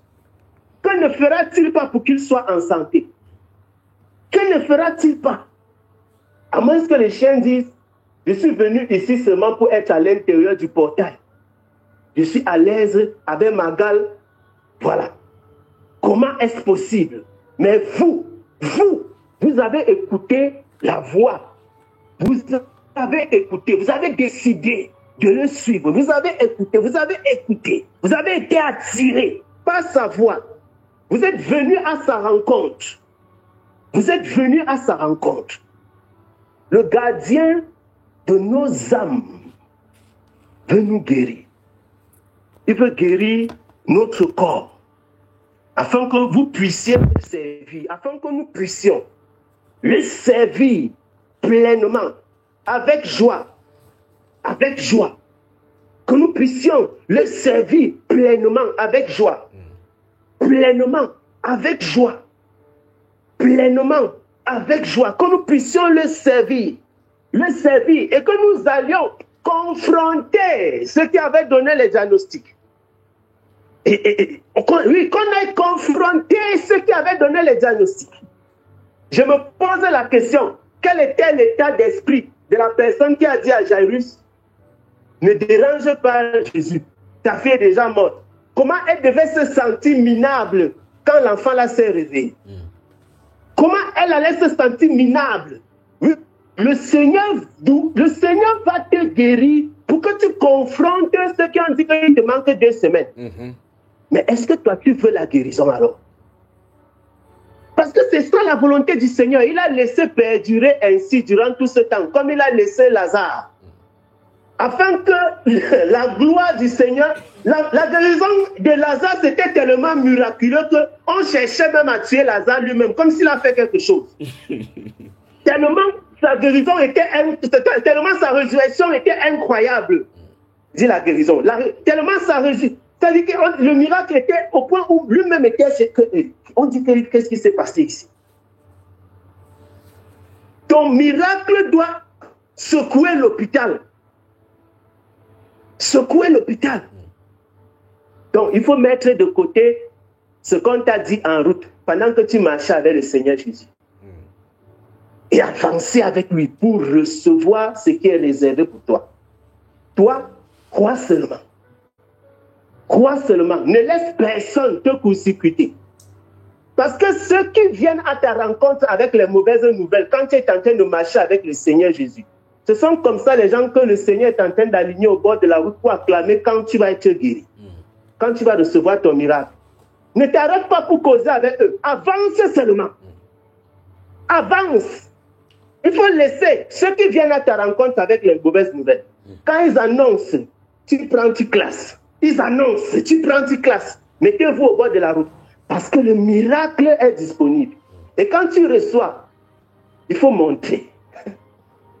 que ne fera-t-il pas pour qu'il soit en santé? Que ne fera-t-il pas? À moins que les chiens disent, je suis venu ici seulement pour être à l'intérieur du portail. Je suis à l'aise avec ma gale. Voilà. Comment est-ce possible? Mais vous avez écouté la voix. Vous avez écouté, vous avez décidé de le suivre. Vous avez écouté, vous avez été attiré par sa voix. Vous êtes venu à sa rencontre. Vous êtes venu à sa rencontre. Le gardien de nos âmes veut nous guérir. Il veut guérir notre corps afin que vous puissiez le servir, afin que nous puissions le servir pleinement, avec joie, que nous puissions le servir pleinement, avec joie, pleinement, avec joie, que nous puissions le servir, et que nous allions confronter ceux qui avaient donné les diagnostics. Qu'on aille confronter ceux qui avaient donné les diagnostics. Je me pose la question, quel était l'état d'esprit de la personne qui a dit à Jairus, ne dérange pas Jésus, ta fille est déjà morte. Comment elle devait se sentir minable quand l'enfant là s'est réveillé? Comment elle allait se sentir minable? Oui, le Seigneur va te guérir pour que tu confrontes ceux qui ont dit qu'il te manque 2 semaines. Mais est-ce que toi tu veux la guérison alors? Parce que c'est ça la volonté du Seigneur. Il a laissé perdurer ainsi durant tout ce temps, comme il a laissé Lazare. Afin que la gloire du Seigneur, la guérison de Lazare, c'était tellement miraculeux qu'on cherchait même à tuer Lazare lui-même, comme s'il a fait quelque chose. Tellement sa guérison tellement sa résurrection était incroyable, dit la guérison. Tellement sa résurrection. C'est-à-dire que le miracle était au point où lui-même était... On dit qu'est-ce qui s'est passé ici? Ton miracle doit secouer l'hôpital. Donc, il faut mettre de côté ce qu'on t'a dit en route pendant que tu marchais avec le Seigneur Jésus. Et avancer avec lui pour recevoir ce qui est réservé pour toi. Toi, crois seulement. Crois seulement. Ne laisse personne te court-circuiter. Parce que ceux qui viennent à ta rencontre avec les mauvaises nouvelles, quand tu es en train de marcher avec le Seigneur Jésus, ce sont comme ça les gens que le Seigneur est en train d'aligner au bord de la route pour acclamer quand tu vas être guéri. Quand tu vas recevoir ton miracle. Ne t'arrête pas pour causer avec eux. Avance seulement. Avance. Il faut laisser ceux qui viennent à ta rencontre avec les mauvaises nouvelles. Quand ils annoncent, tu prends, tu classes. Ils annoncent, tu prends, tu classes. Mettez-vous au bord de la route. Parce que le miracle est disponible. Et quand tu reçois, il faut montrer.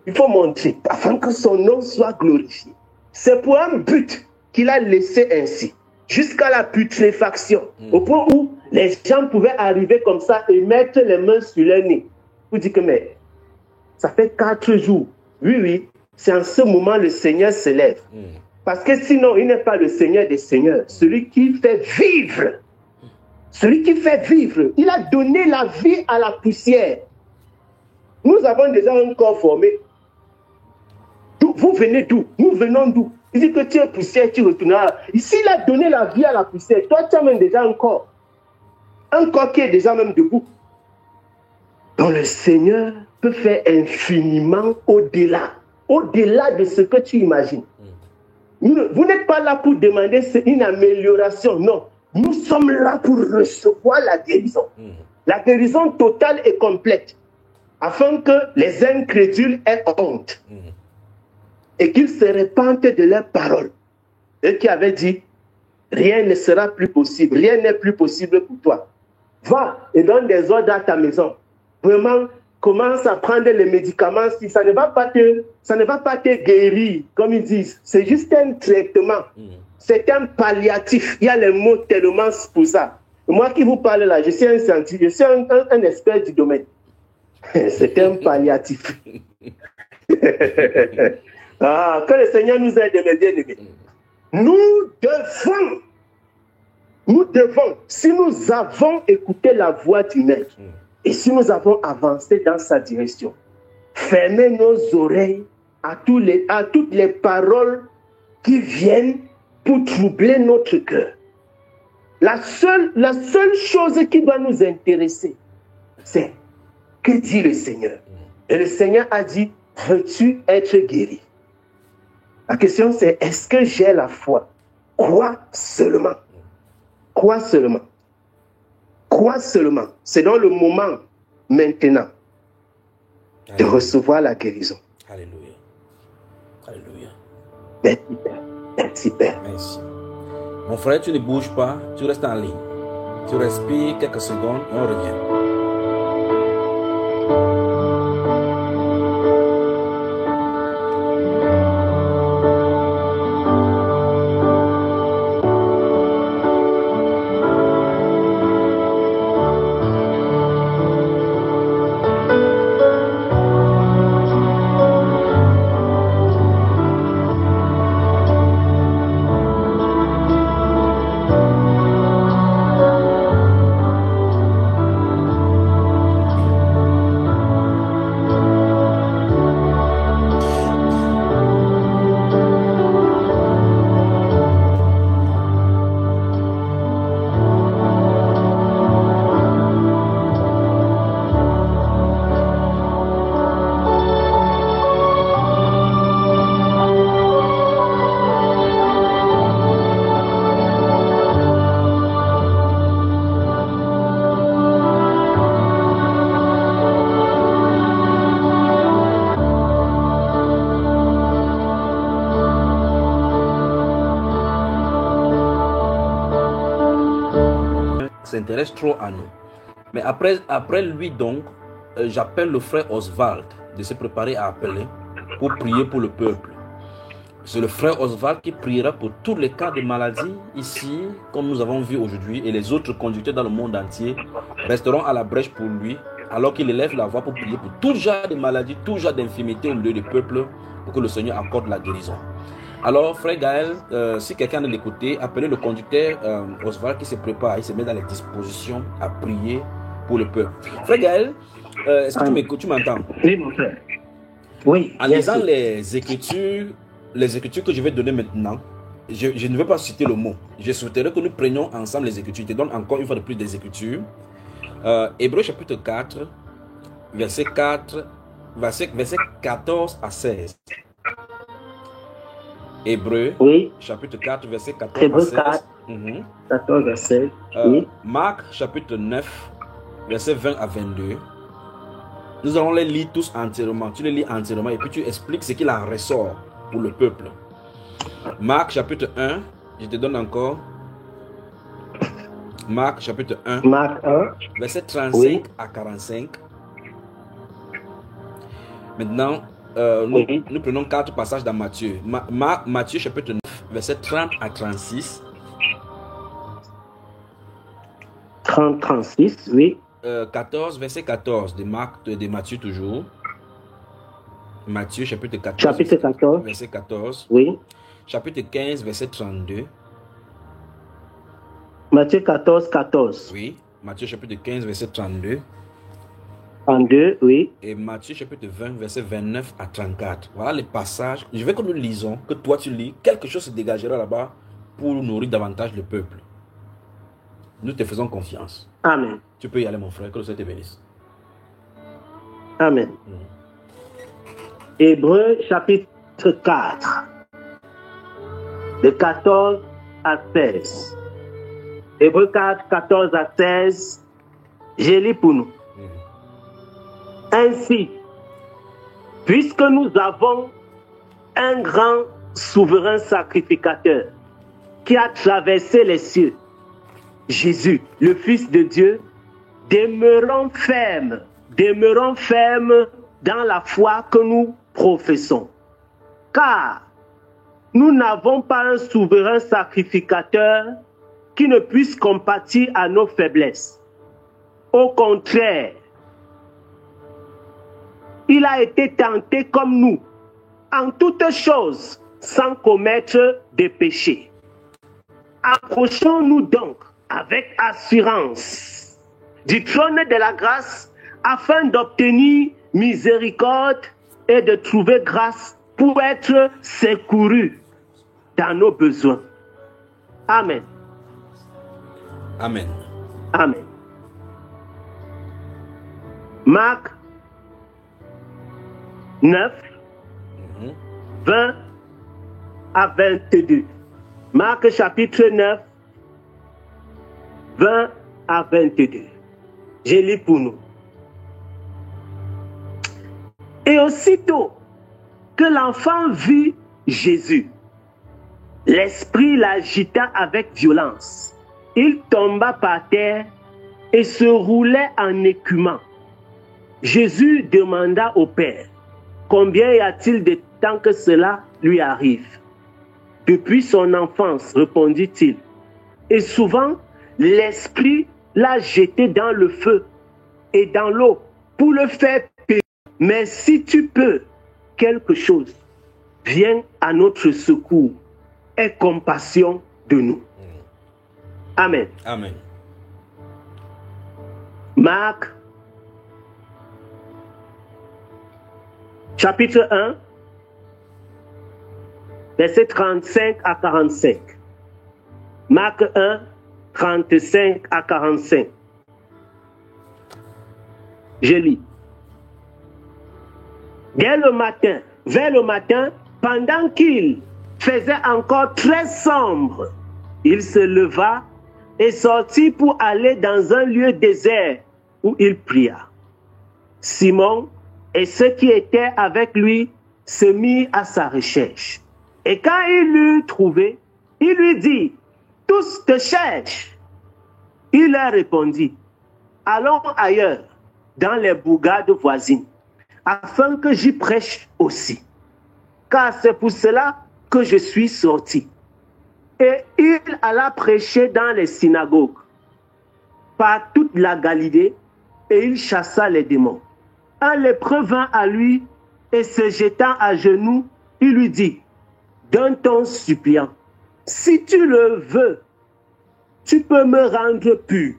Il faut montrer afin que son nom soit glorifié. C'est pour un but qu'il a laissé ainsi. Jusqu'à la putréfaction. Au point où les gens pouvaient arriver comme ça et mettre les mains sur leur nez. Pour dire que mais ça fait 4 jours. Oui, c'est en ce moment le Seigneur se lève. Parce que sinon, il n'est pas le Seigneur des seigneurs. Celui qui fait vivre. Celui qui fait vivre. Il a donné la vie à la poussière. Nous avons déjà un corps formé. Vous venez d'où? Nous venons d'où? Il dit que tu es poussière, tu retourneras. Ici, il a donné la vie à la poussière. Toi, tu as même déjà un corps. Un corps qui est déjà même debout. Donc le Seigneur peut faire infiniment au-delà de ce que tu imagines. Vous n'êtes pas là pour demander une amélioration, non. Nous sommes là pour recevoir la guérison. La guérison totale et complète, afin que les incrédules aient honte et qu'ils se répandent de leurs paroles. Eux qui avaient dit, rien ne sera plus possible, rien n'est plus possible pour toi. Va et donne des ordres à ta maison. Vraiment, commence à prendre les médicaments. Si ça ne va pas te guérir, comme ils disent. C'est juste un traitement. C'est un palliatif. Il y a les mots tellement pour ça. Moi qui vous parle là, je suis un scientifique, je suis un expert du domaine. C'est un palliatif. Que le Seigneur nous aide, mes bien-aimés. Nous devons, si nous avons écouté la voix du Maître, et si nous avons avancé dans sa direction, fermer nos oreilles à toutes les paroles qui viennent pour troubler notre cœur. La seule chose qui doit nous intéresser, c'est que dit le Seigneur. Et le Seigneur a dit, veux-tu être guéri? La question c'est, est-ce que j'ai la foi? Quoi seulement? Quoi seulement? Quoi seulement? C'est dans le moment, maintenant, de recevoir la guérison. Alléluia. Alléluia. Merci, Père. Merci, Père. Merci. Mon frère, tu ne bouges pas, tu restes en ligne. Tu respires quelques secondes et on revient. S'intéresse trop à nous. Mais après lui donc, j'appelle le frère Oswald de se préparer à appeler pour prier pour le peuple. C'est le frère Oswald qui priera pour tous les cas de maladie ici, comme nous avons vu aujourd'hui, et les autres conducteurs dans le monde entier resteront à la brèche pour lui, alors qu'il élève la voix pour prier pour tout genre de maladies, tout genre d'infirmité au milieu du peuple, pour que le Seigneur accorde la guérison. Alors, frère Gaël, si quelqu'un de l'écouter, appelez le conducteur Oswald qui se prépare, il se met dans les dispositions à prier pour le peuple. Frère Gaël, est-ce que tu m'écoutes, tu m'entends? Oui, mon frère. Oui. En lisant les écritures que je vais donner maintenant, je ne vais pas citer le mot. Je souhaiterais que nous prenions ensemble les écritures. Je te donne encore une fois de plus des écritures. Hébreux chapitre 4, verset 14 à 16. Hébreux, oui. Chapitre 4, verset 14 Hébreux à 16. 4, 14 verset. Oui. Marc, chapitre 9, verset 20 à 22. Nous allons les lire tous entièrement. Tu les lis entièrement et puis tu expliques ce qu'il en ressort pour le peuple. Marc, chapitre 1, je te donne encore. Marc, chapitre 1, Marc 1, verset 35 oui. à 45. Maintenant, nous prenons 4 passages dans Matthieu. Matthieu chapitre 9, verset 30 à 36. 30, 36, oui. 14, verset 14 de Matthieu toujours. Matthieu chapitre 14, chapitre 14, verset 14. Oui. Chapitre 15, verset 32. Matthieu 14, 14. Oui. Matthieu chapitre 15, verset 32. 32, oui. Et Matthieu chapitre 20, verset 29 à 34. Voilà les passages. Je veux que nous lisons, que toi tu lis. Quelque chose se dégagera là-bas pour nourrir davantage le peuple. Nous te faisons confiance. Amen. Tu peux y aller, mon frère. Que le Seigneur te bénisse. Amen. Hébreux chapitre 4, de 14 à 16. Hébreux 4, 14 à 16, je lis pour nous. Ainsi, puisque nous avons un grand souverain sacrificateur qui a traversé les cieux, Jésus, le Fils de Dieu, demeurons fermes dans la foi que nous professons. Car nous n'avons pas un souverain sacrificateur qui ne puisse compatir à nos faiblesses. Au contraire, il a été tenté comme nous, en toutes choses, sans commettre de péché. Approchons-nous donc avec assurance du trône de la grâce afin d'obtenir miséricorde et de trouver grâce pour être secourus dans nos besoins. Amen. Amen. Amen. Marc 9, 20 à 22. Marc chapitre 9, 20 à 22. Je lis pour nous. Et aussitôt que l'enfant vit Jésus, l'esprit l'agita avec violence. Il tomba par terre et se roulait en écumant. Jésus demanda au Père, combien y a-t-il de temps que cela lui arrive? Depuis son enfance, répondit-il. Et souvent, l'esprit l'a jeté dans le feu et dans l'eau pour le faire périr. Mais si tu peux quelque chose, viens à notre secours. Aie compassion de nous. Amen. Amen. Marc, chapitre 1, versets 35 à 45. Marc 1, 35 à 45. Je lis. Vers le matin, pendant qu'il faisait encore très sombre, il se leva et sortit pour aller dans un lieu désert où il pria. Simon et ceux qui étaient avec lui se mirent à sa recherche. Et quand il l'eut trouvé, il lui dit, « Tous te cherchent. » Il leur répondit, « Allons ailleurs, dans les bourgades voisines, afin que j'y prêche aussi. Car c'est pour cela que je suis sorti. » Et il alla prêcher dans les synagogues, par toute la Galilée, et il chassa les démons. Un lépreux vint à lui, et se jetant à genoux, il lui dit, « D'un ton suppliant, si tu le veux, tu peux me rendre pur. »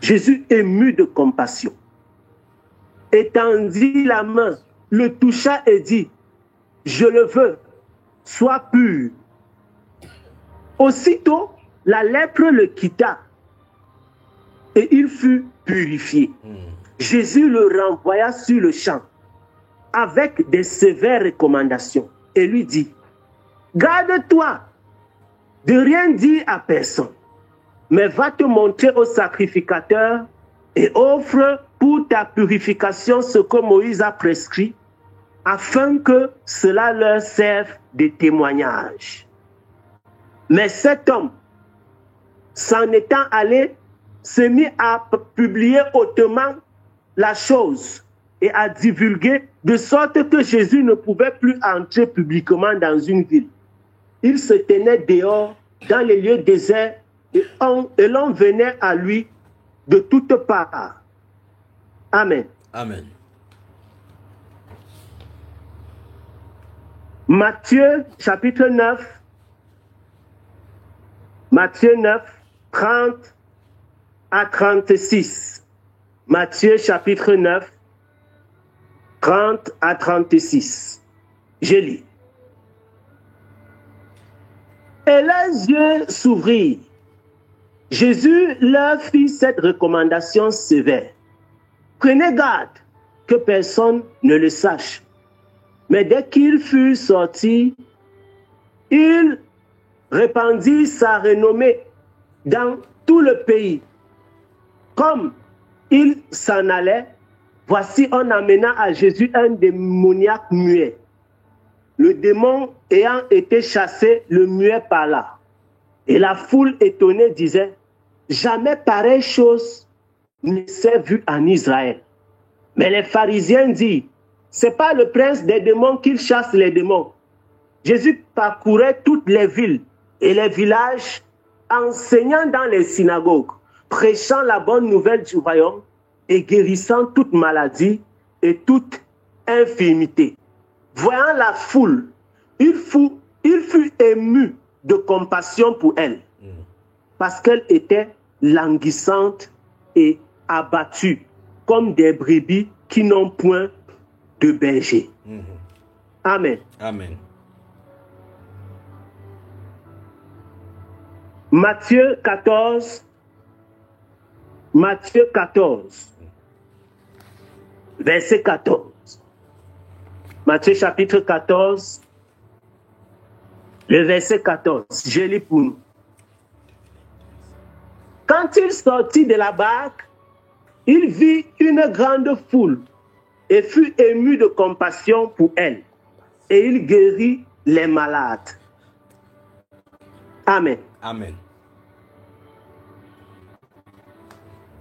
Jésus, ému de compassion, étendit la main, le toucha et dit, « Je le veux, sois pur. » Aussitôt, la lèpre le quitta et il fut purifié. Jésus le renvoya sur le champ avec des sévères recommandations et lui dit, « Garde-toi de rien dire à personne, mais va te montrer au sacrificateur et offre pour ta purification ce que Moïse a prescrit, afin que cela leur serve de témoignage. » Mais cet homme, s'en étant allé, se mit à publier hautement la chose et à divulguer, de sorte que Jésus ne pouvait plus entrer publiquement dans une ville. Il se tenait dehors, dans les lieux déserts, et l'on venait à lui de toutes parts. Amen. Amen. Matthieu, chapitre 9. Matthieu 9, 30 à 36. Matthieu, chapitre 9, 30 à 36. Je lis. Et leurs yeux s'ouvrirent. Jésus leur fit cette recommandation sévère. Prenez garde que personne ne le sache. Mais dès qu'il fut sorti, il répandit sa renommée dans tout le pays. Comme il s'en allait, voici on amena à Jésus un démoniaque muet. Le démon ayant été chassé, le muet parla. Et la foule étonnée disait, jamais pareille chose ne s'est vue en Israël. Mais les pharisiens disent, c'est pas le prince des démons qui chasse les démons. Jésus parcourait toutes les villes et les villages, enseignant dans les synagogues, prêchant la bonne nouvelle du royaume et guérissant toute maladie et toute infirmité. Voyant la foule, il fut ému de compassion pour elle, parce qu'elle était languissante et abattue, comme des brebis qui n'ont point de berger. Amen. Amen. Matthieu 14, verset 14. Matthieu chapitre 14, le verset 14. Je lis pour nous. Quand il sortit de la barque, il vit une grande foule et fut ému de compassion pour elle. Et il guérit les malades. Amen. Amen.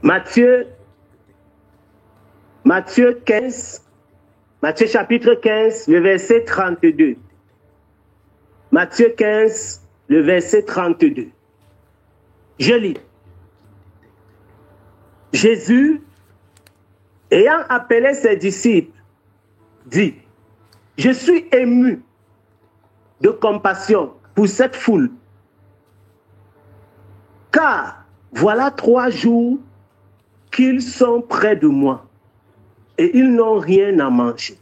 Matthieu chapitre 15, le verset 32. Matthieu 15, le verset 32. Je lis. Jésus, ayant appelé ses disciples, dit, je suis ému de compassion pour cette foule, car voilà 3 jours qu'ils sont près de moi et ils n'ont rien à manger.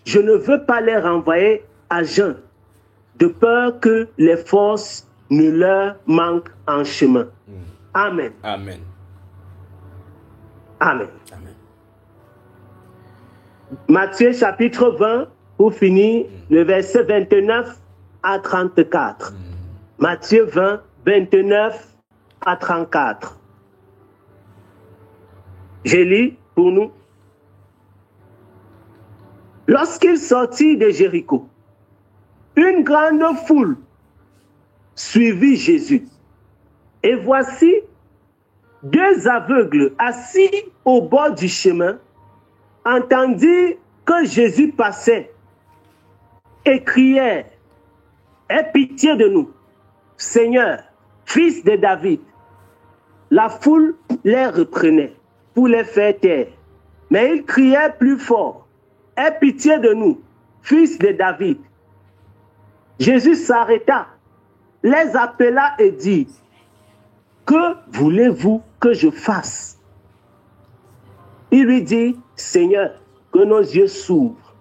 Je ne veux pas les renvoyer à jeun, de peur que les forces ne leur manquent en chemin. Amen. Amen. Amen. Amen. Matthieu chapitre 20, pour finir, le verset 29 à 34. Matthieu 20, 29 à 34. Je lis pour nous. Lorsqu'il sortit de Jéricho, une grande foule suivit Jésus. Et voici 2 aveugles assis au bord du chemin, entendirent que Jésus passait et crièrent, « Aie pitié de nous, Seigneur, fils de David. » La foule les reprenait pour les faire taire. Mais ils criaient plus fort, « Aie pitié de nous, fils de David. » Jésus s'arrêta, les appela et dit, « Que voulez-vous que je fasse? » Il lui dit, « Seigneur, que nos yeux s'ouvrent. »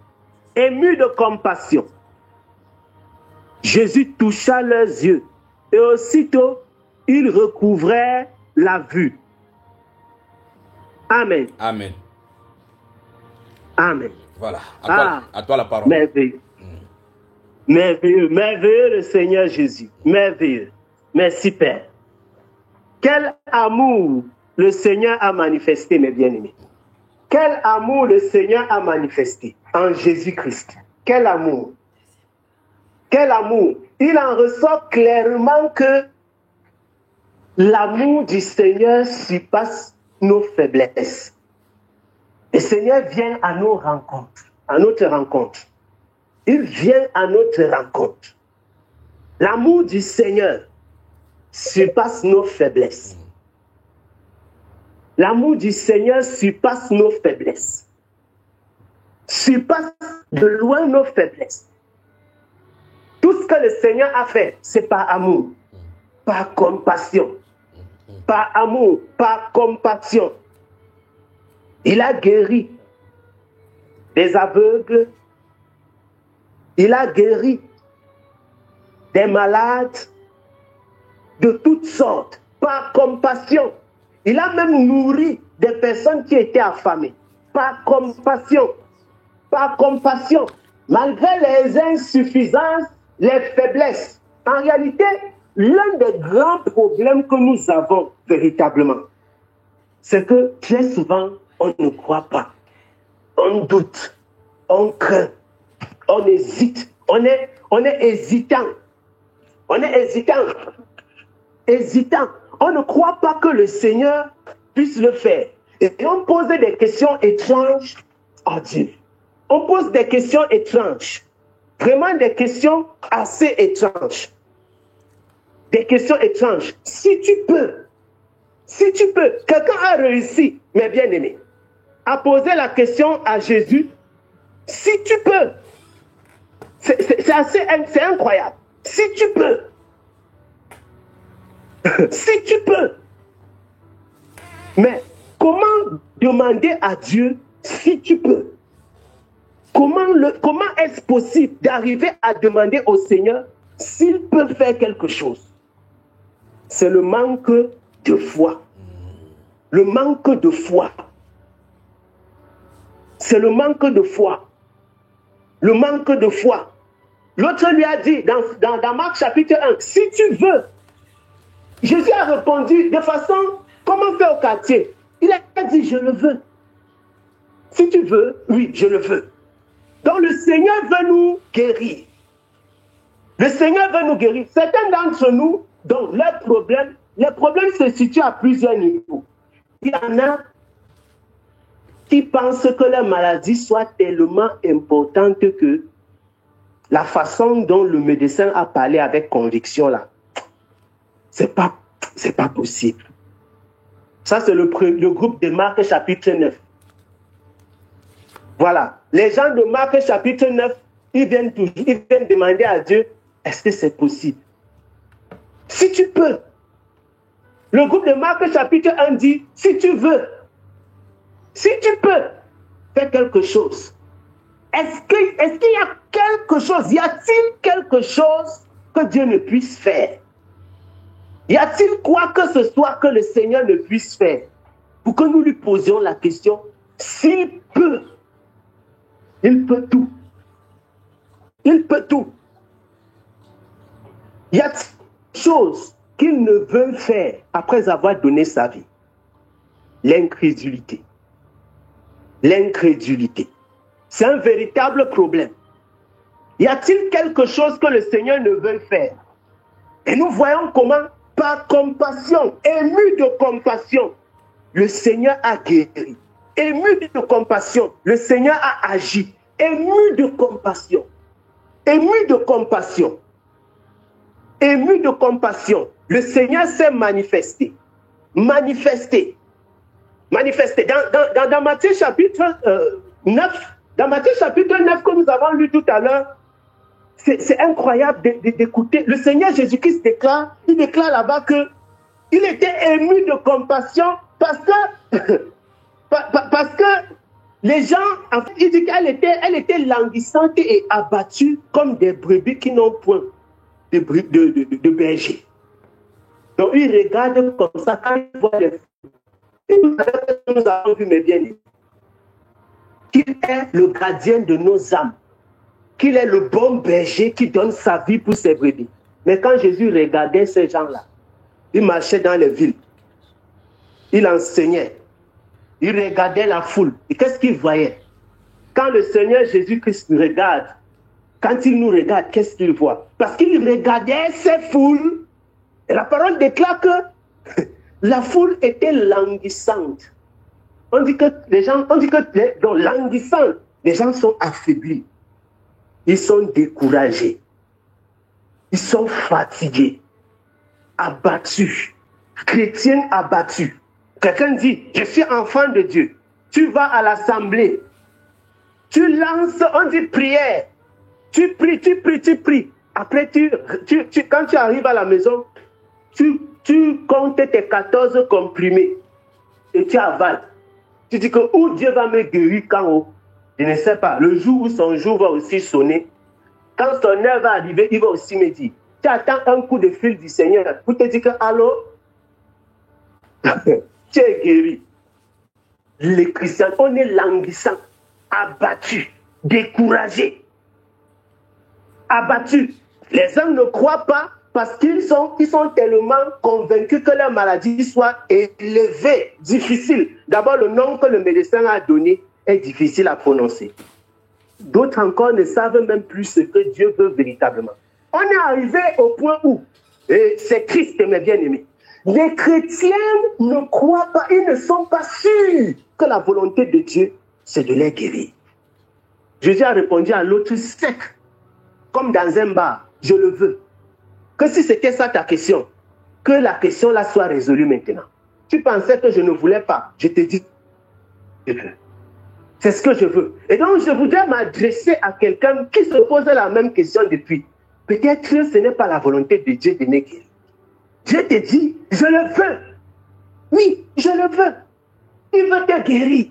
Ému de compassion, Jésus toucha leurs yeux et aussitôt ils recouvrèrent la vue. Amen. Amen. Amen. Voilà. À toi la parole. Merveilleux. Merveilleux, merveilleux le Seigneur Jésus. Merveilleux. Merci Père. Quel amour le Seigneur a manifesté, mes bien-aimés. Quel amour le Seigneur a manifesté en Jésus-Christ. Quel amour. Quel amour. Il en ressort clairement que l'amour du Seigneur surpasse nos faiblesses. Le Seigneur vient à nos rencontres, à notre rencontre. Il vient à notre rencontre. L'amour du Seigneur surpasse nos faiblesses. L'amour du Seigneur surpasse nos faiblesses. Surpasse de loin nos faiblesses. Tout ce que le Seigneur a fait, c'est par amour, par compassion. Par amour, par compassion. Il a guéri des aveugles. Il a guéri des malades de toutes sortes, par compassion. Il a même nourri des personnes qui étaient affamées. par compassion. Par compassion. Malgré les insuffisances, les faiblesses. En réalité, l'un des grands problèmes que nous avons véritablement, c'est que très souvent, on ne croit pas. On doute. On craint. On hésite. On est hésitant. On est hésitant. Hésitant. On ne croit pas que le Seigneur puisse le faire. Et on pose des questions étranges à Dieu. On pose des questions étranges. Vraiment des questions assez étranges. Des questions étranges. Si tu peux, quelqu'un a réussi, mes bien-aimés, à poser la question à Jésus, si tu peux, c'est incroyable. Si tu peux, si tu peux. Mais comment demander à Dieu si tu peux? Comment est-ce possible d'arriver à demander au Seigneur s'il peut faire quelque chose? C'est le manque de foi. Le manque de foi. C'est le manque de foi. Le manque de foi. L'autre lui a dit dans Marc chapitre 1, si tu veux. Jésus a répondu de façon, comment faire au quartier? Il a dit, je le veux. Si tu veux, oui, je le veux. Donc le Seigneur veut nous guérir. Le Seigneur veut nous guérir. Certains d'entre nous, dont les problèmes se situent à plusieurs niveaux. Il y en a qui pensent que la maladie soit tellement importante que la façon dont le médecin a parlé avec conviction là, c'est pas possible. Ça, c'est le groupe de Marc chapitre 9. Voilà. Les gens de Marc chapitre 9, ils viennent demander à Dieu, est-ce que c'est possible? Si tu peux. Le groupe de Marc chapitre 1 dit, si tu veux, si tu peux, fais quelque chose. Est-ce qu'il y a quelque chose, y a-t-il quelque chose que Dieu ne puisse faire? Y a-t-il quoi que ce soit que le Seigneur ne puisse faire? Pour que nous lui posions la question, s'il peut, il peut tout. Il peut tout. Y a-t-il quelque chose qu'il ne veut faire après avoir donné sa vie? L'incrédulité. L'incrédulité. C'est un véritable problème. Y a-t-il quelque chose que le Seigneur ne veut faire? Et nous voyons comment, par compassion, ému de compassion, le Seigneur a guéri. Ému de compassion, le Seigneur a agi. Ému de compassion. Ému de compassion. Ému de compassion, le Seigneur s'est manifesté. Manifesté. Manifesté. Dans Matthieu chapitre 9, dans Matthieu chapitre 9 que nous avons lu tout à l'heure, c'est incroyable d'écouter. Le Seigneur Jésus-Christ déclare là-bas qu'il était ému de compassion parce que les gens, en fait, il dit qu'elle était languissante et abattue comme des brebis qui n'ont point de berger. Donc il regarde comme ça quand il voit les fruits. Et nous avons vu, mes bien-aimés, qu'il est le gardien de nos âmes, qu'il est le bon berger qui donne sa vie pour ses brebis. Mais quand Jésus regardait ces gens-là, il marchait dans les villes, il enseignait, il regardait la foule. Et qu'est-ce qu'il voyait? Quand le Seigneur Jésus-Christ nous regarde, quand il nous regarde, qu'est-ce qu'il voit? Parce qu'il regardait ces foules, et la parole déclare que la foule était languissante. On dit que donc languissante, les gens sont affaiblis. Ils sont découragés. Ils sont fatigués, abattus. Chrétiens abattus. Quelqu'un dit, je suis enfant de Dieu. Tu vas à l'assemblée. Tu lances, on dit prière. Tu pries. Après, quand tu arrives à la maison, tu comptes tes 14 comprimés et tu avales. Tu dis que où Dieu va me guérir quand je ne sais pas. Le jour où son jour va aussi sonner, quand son heure va arriver, il va aussi me dire. Tu attends un coup de fil du Seigneur pour te dire que allô, tu es guéri. les chrétiens, on est languissant, abattu, découragé, abattu. Les gens ne croient pas parce qu'ils sont tellement convaincus que leur maladie soit élevée, difficile. D'abord, le nom que le médecin a donné est difficile à prononcer. D'autres encore ne savent même plus ce que Dieu veut véritablement. On est arrivé au point où, et c'est triste mes bien-aimés, les chrétiens ne croient pas, ils ne sont pas sûrs que la volonté de Dieu, c'est de les guérir. Jésus a répondu à l'autre sec, comme dans un bar, je le veux. Que si c'était ça ta question, que la question là soit résolue maintenant. Tu pensais que je ne voulais pas, je te dis, je veux. C'est ce que je veux. Et donc je voudrais m'adresser à quelqu'un qui se pose la même question depuis. Peut-être que ce n'est pas la volonté de Dieu de me guérir. Dieu te dit, je le veux. Oui, je le veux. Il veut te guérir.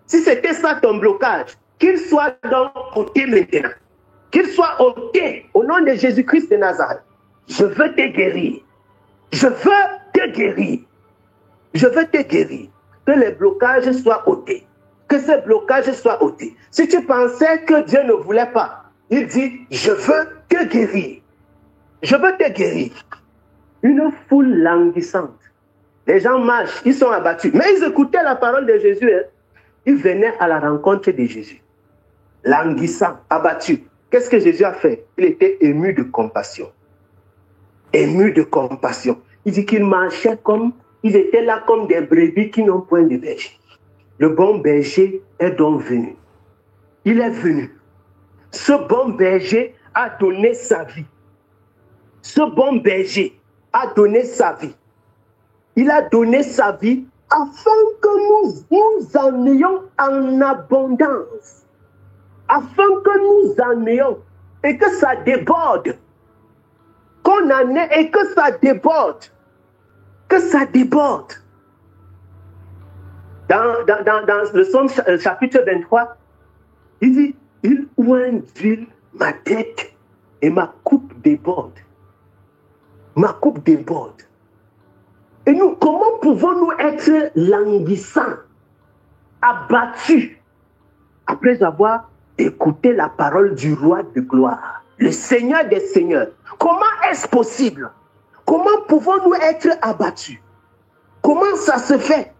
Si c'était ça ton blocage, qu'il soit donc ôté maintenant. Qu'il soit ôté au nom de Jésus-Christ de Nazareth. Je veux te guérir. Je veux te guérir. Je veux te guérir. Que les blocages soient ôtés. Que ces blocages soient ôtés. Si tu pensais que Dieu ne voulait pas, il dit, je veux te guérir. Je veux te guérir. Une foule languissante. Les gens marchent, ils sont abattus. Mais ils écoutaient la parole de Jésus. Hein. Ils venaient à la rencontre de Jésus. Languissants, abattus. Qu'est-ce que Jésus a fait? Il était ému de compassion. Ému de compassion. Il dit qu'ils marchaient comme, ils étaient là comme des brebis qui n'ont point de berger. Le bon berger est donc venu. Il est venu. Ce bon berger a donné sa vie. Ce bon berger a donné sa vie. Il a donné sa vie afin que nous en ayons en abondance. Afin que nous en ayons et que ça déborde. Qu'on en ait et que ça déborde. Que ça déborde. Dans le psaume chapitre 23, il dit, il oint d'huile ma tête et ma coupe déborde. Ma coupe déborde. Et nous, comment pouvons-nous être languissants, abattus, après avoir écouté la parole du roi de gloire, le Seigneur des Seigneurs? Comment est-ce possible? Comment pouvons-nous être abattus? Comment ça se fait?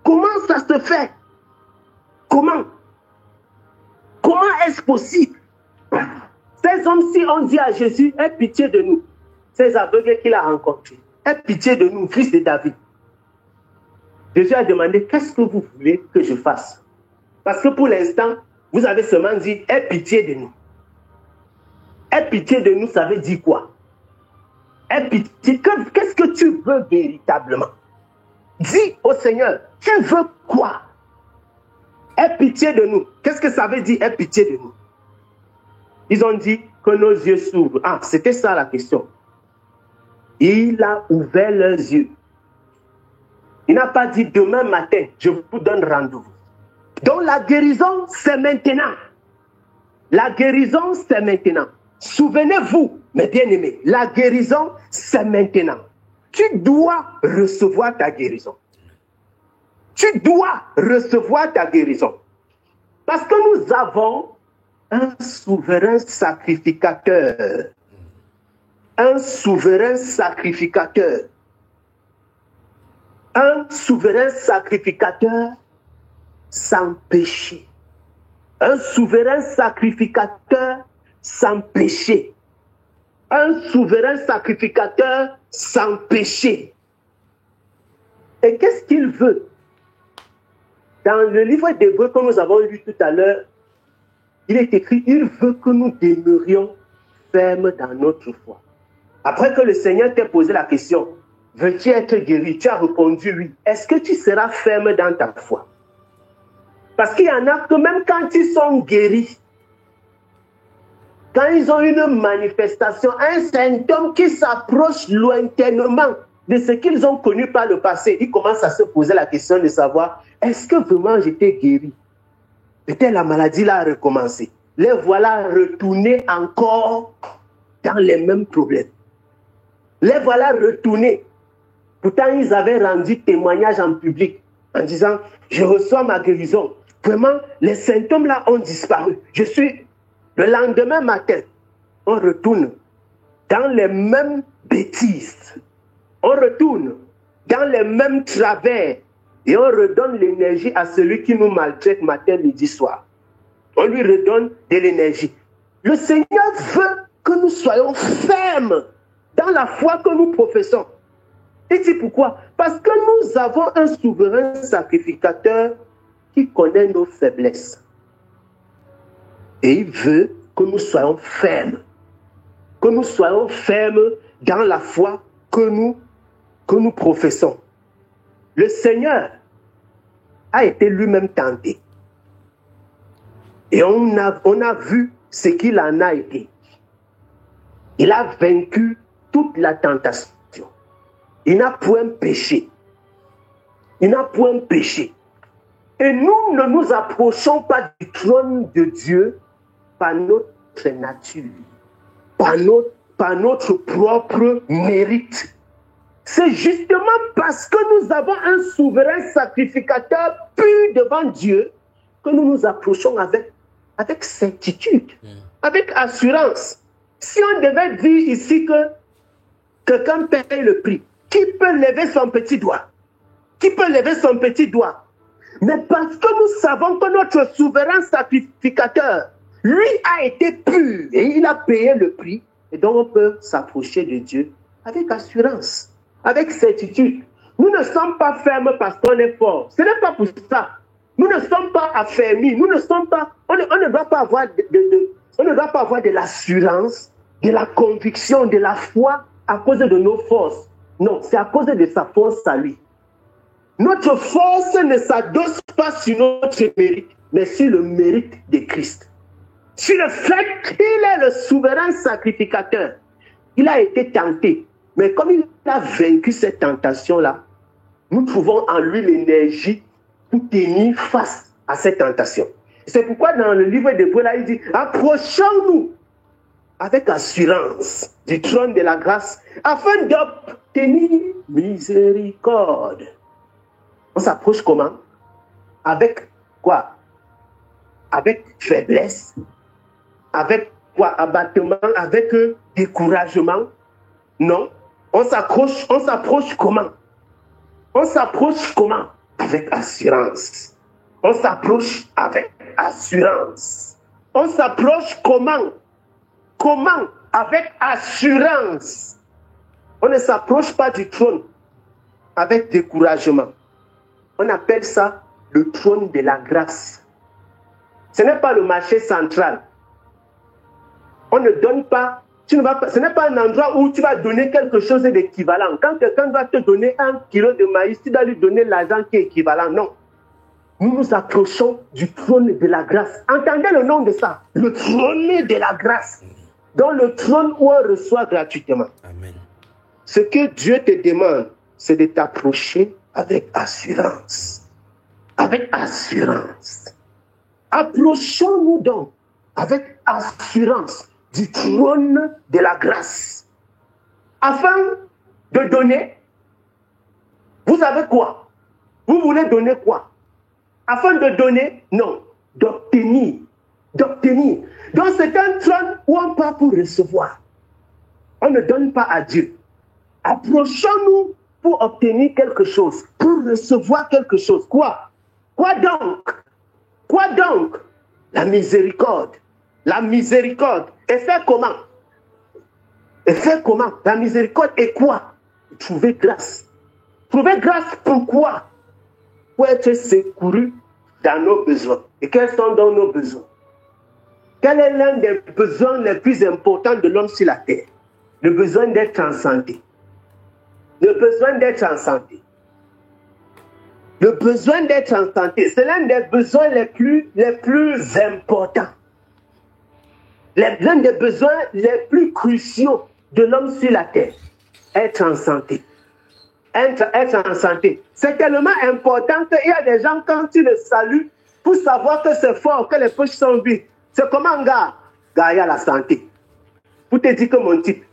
Comment ça se fait? Comment? Comment est-ce possible? Ces hommes-ci ont dit à Jésus, aie pitié de nous. Ces aveugles qu'il a rencontrés. Aie pitié de nous, fils de David. Jésus a demandé, qu'est-ce que vous voulez que je fasse? Parce que pour l'instant, vous avez seulement dit, aie pitié de nous. Aie pitié de nous, ça veut dire quoi? Aie pitié, qu'est-ce que tu veux véritablement? Dis au Seigneur, tu veux quoi? Aie pitié de nous. Qu'est-ce que ça veut dire, aie pitié de nous? Ils ont dit que nos yeux s'ouvrent. Ah, c'était ça la question. Il a ouvert leurs yeux. Il n'a pas dit demain matin, je vous donne rendez-vous. Donc la guérison, c'est maintenant. La guérison, c'est maintenant. Souvenez-vous, mes bien-aimés, la guérison, c'est maintenant. Tu dois recevoir ta guérison. Tu dois recevoir ta guérison. Parce que nous avons un souverain sacrificateur. Un souverain sacrificateur. Un souverain sacrificateur sans péché. Un souverain sacrificateur sans péché. Un souverain sacrificateur sans péché. Et qu'est-ce qu'il veut? Dans le livre d'Hébreux que nous avons lu tout à l'heure, il est écrit, il veut que nous demeurions fermes dans notre foi. Après que le Seigneur t'ait posé la question, veux-tu être guéri? Tu as répondu oui. Est-ce que tu seras ferme dans ta foi? Parce qu'il y en a que même quand ils sont guéris, quand ils ont une manifestation, un symptôme qui s'approche lointainement de ce qu'ils ont connu par le passé, ils commencent à se poser la question de savoir, est-ce que vraiment j'étais guéri? Peut-être la maladie là a recommencé. Les voilà retournés encore dans les mêmes problèmes. Les voilà retournés. Pourtant, ils avaient rendu témoignage en public. en disant, je reçois ma guérison. Vraiment, les symptômes là ont disparu. Le lendemain matin, on retourne dans les mêmes bêtises. On retourne dans les mêmes travers et on redonne l'énergie à celui qui nous maltraite matin, midi, soir. On lui redonne de l'énergie. Le Seigneur veut que nous soyons fermes dans la foi que nous professons. Et c'est pourquoi? Parce que nous avons un souverain sacrificateur qui connaît nos faiblesses. Et il veut que nous soyons fermes. Que nous soyons fermes dans la foi que nous professons. Le Seigneur a été lui-même tenté. Et on a vu ce qu'il en a été. Il a vaincu toute la tentation. Il n'a point péché. Il n'a point péché. Et nous ne nous approchons pas du trône de Dieu par notre nature, par notre propre mérite. C'est justement parce que nous avons un souverain sacrificateur pur devant Dieu que nous nous approchons avec certitude, avec assurance. Si on devait dire ici que quelqu'un paye le prix, qui peut lever son petit doigt? Qui peut lever son petit doigt? Mais parce que nous savons que notre souverain sacrificateur, lui a été pur et il a payé le prix, et donc on peut s'approcher de Dieu avec assurance, avec certitude. Nous ne sommes pas fermes parce qu'on est fort. Ce n'est pas pour ça. Nous ne sommes pas affermis. Nous ne sommes pas. On ne doit pas avoir de l'assurance, de la conviction, de la foi à cause de nos forces. Non, c'est à cause de sa force à lui. Notre force ne s'adosse pas sur notre mérite, mais sur le mérite de Christ. Sur le fait qu'il est le souverain sacrificateur. Il a été tenté. Mais comme il a vaincu cette tentation-là, nous trouvons en lui l'énergie pour tenir face à cette tentation. C'est pourquoi dans le livre d'Hébreux, là, il dit, approchons-nous avec assurance du trône de la grâce afin d'obtenir miséricorde. On s'approche comment? Avec quoi? Avec faiblesse, avec quoi? Abattement, avec découragement? Non. On s'approche comment? On s'approche comment? Avec assurance. On s'approche avec assurance. On s'approche comment? Comment? Avec assurance. On ne s'approche pas du trône avec découragement. On appelle ça le trône de la grâce. Ce n'est pas le marché central. On ne donne pas, ce n'est pas un endroit où tu vas donner quelque chose d'équivalent. Quand quelqu'un va te donner 1 kilo de maïs, tu dois lui donner l'argent qui est équivalent. Non. Nous nous approchons du trône de la grâce. Entendez le nom de ça. Le trône de la grâce. Dans le trône où on reçoit gratuitement. Amen. Ce que Dieu te demande, c'est de t'approcher avec assurance. Avec assurance. Approchons-nous donc avec assurance du trône de la grâce. Afin de donner, vous savez quoi? Vous voulez donner quoi? Afin de donner, non, d'obtenir. D'obtenir. Donc c'est un trône où on part pour recevoir. On ne donne pas à Dieu. Approchons-nous pour obtenir quelque chose, pour recevoir quelque chose. Quoi? Quoi donc? Quoi donc? La miséricorde. La miséricorde. Et faire comment? Et faire comment? La miséricorde est quoi? Trouver grâce. Trouver grâce pourquoi? Pour être secouru dans nos besoins. Et quels sont donc nos besoins? Quel est l'un des besoins les plus importants de l'homme sur la terre? Le besoin d'être en santé. Le besoin d'être en santé. Le besoin d'être en santé, c'est l'un des besoins les plus importants. L'un des besoins les plus cruciaux de l'homme sur la terre. Être en santé. Être en santé. C'est tellement important qu'il y a des gens, quand tu le salues, pour savoir que c'est fort, que les poches sont vides. C'est comment, gars? Gars, il y a la santé. Pour te dire que mon type.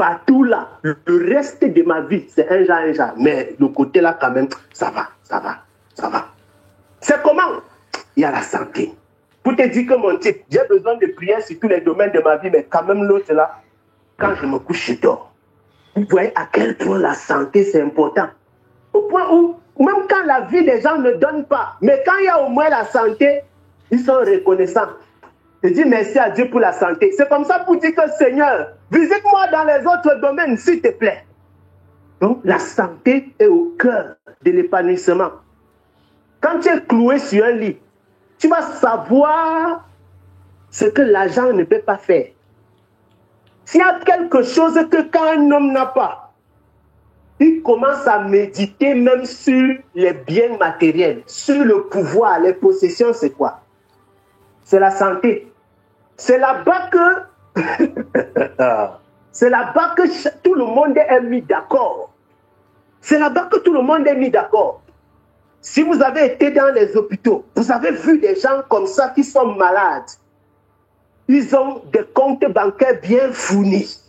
partout là, le reste de ma vie, c'est un genre. Mais le côté là, quand même, ça va. C'est comment? Il y a la santé. Pour te dire que mon type, j'ai besoin de prière sur tous les domaines de ma vie, mais quand même l'autre là, quand je me couche, je dors. Vous voyez à quel point la santé, c'est important. Au point où, même quand la vie des gens ne donne pas, mais quand il y a au moins la santé, ils sont reconnaissants. Je dis merci à Dieu pour la santé. C'est comme ça pour dire que Seigneur, visite-moi dans les autres domaines, s'il te plaît. Donc, la santé est au cœur de l'épanouissement. Quand tu es cloué sur un lit, tu vas savoir ce que l'argent ne peut pas faire. S'il y a quelque chose que quand un homme n'a pas, il commence à méditer même sur les biens matériels, sur le pouvoir, les possessions, c'est quoi? C'est la santé. C'est là-bas que c'est là-bas que tout le monde est mis d'accord. C'est là-bas que tout le monde est mis d'accord. Si vous avez été dans les hôpitaux, vous avez vu des gens comme ça qui sont malades. Ils ont des comptes bancaires bien fournis.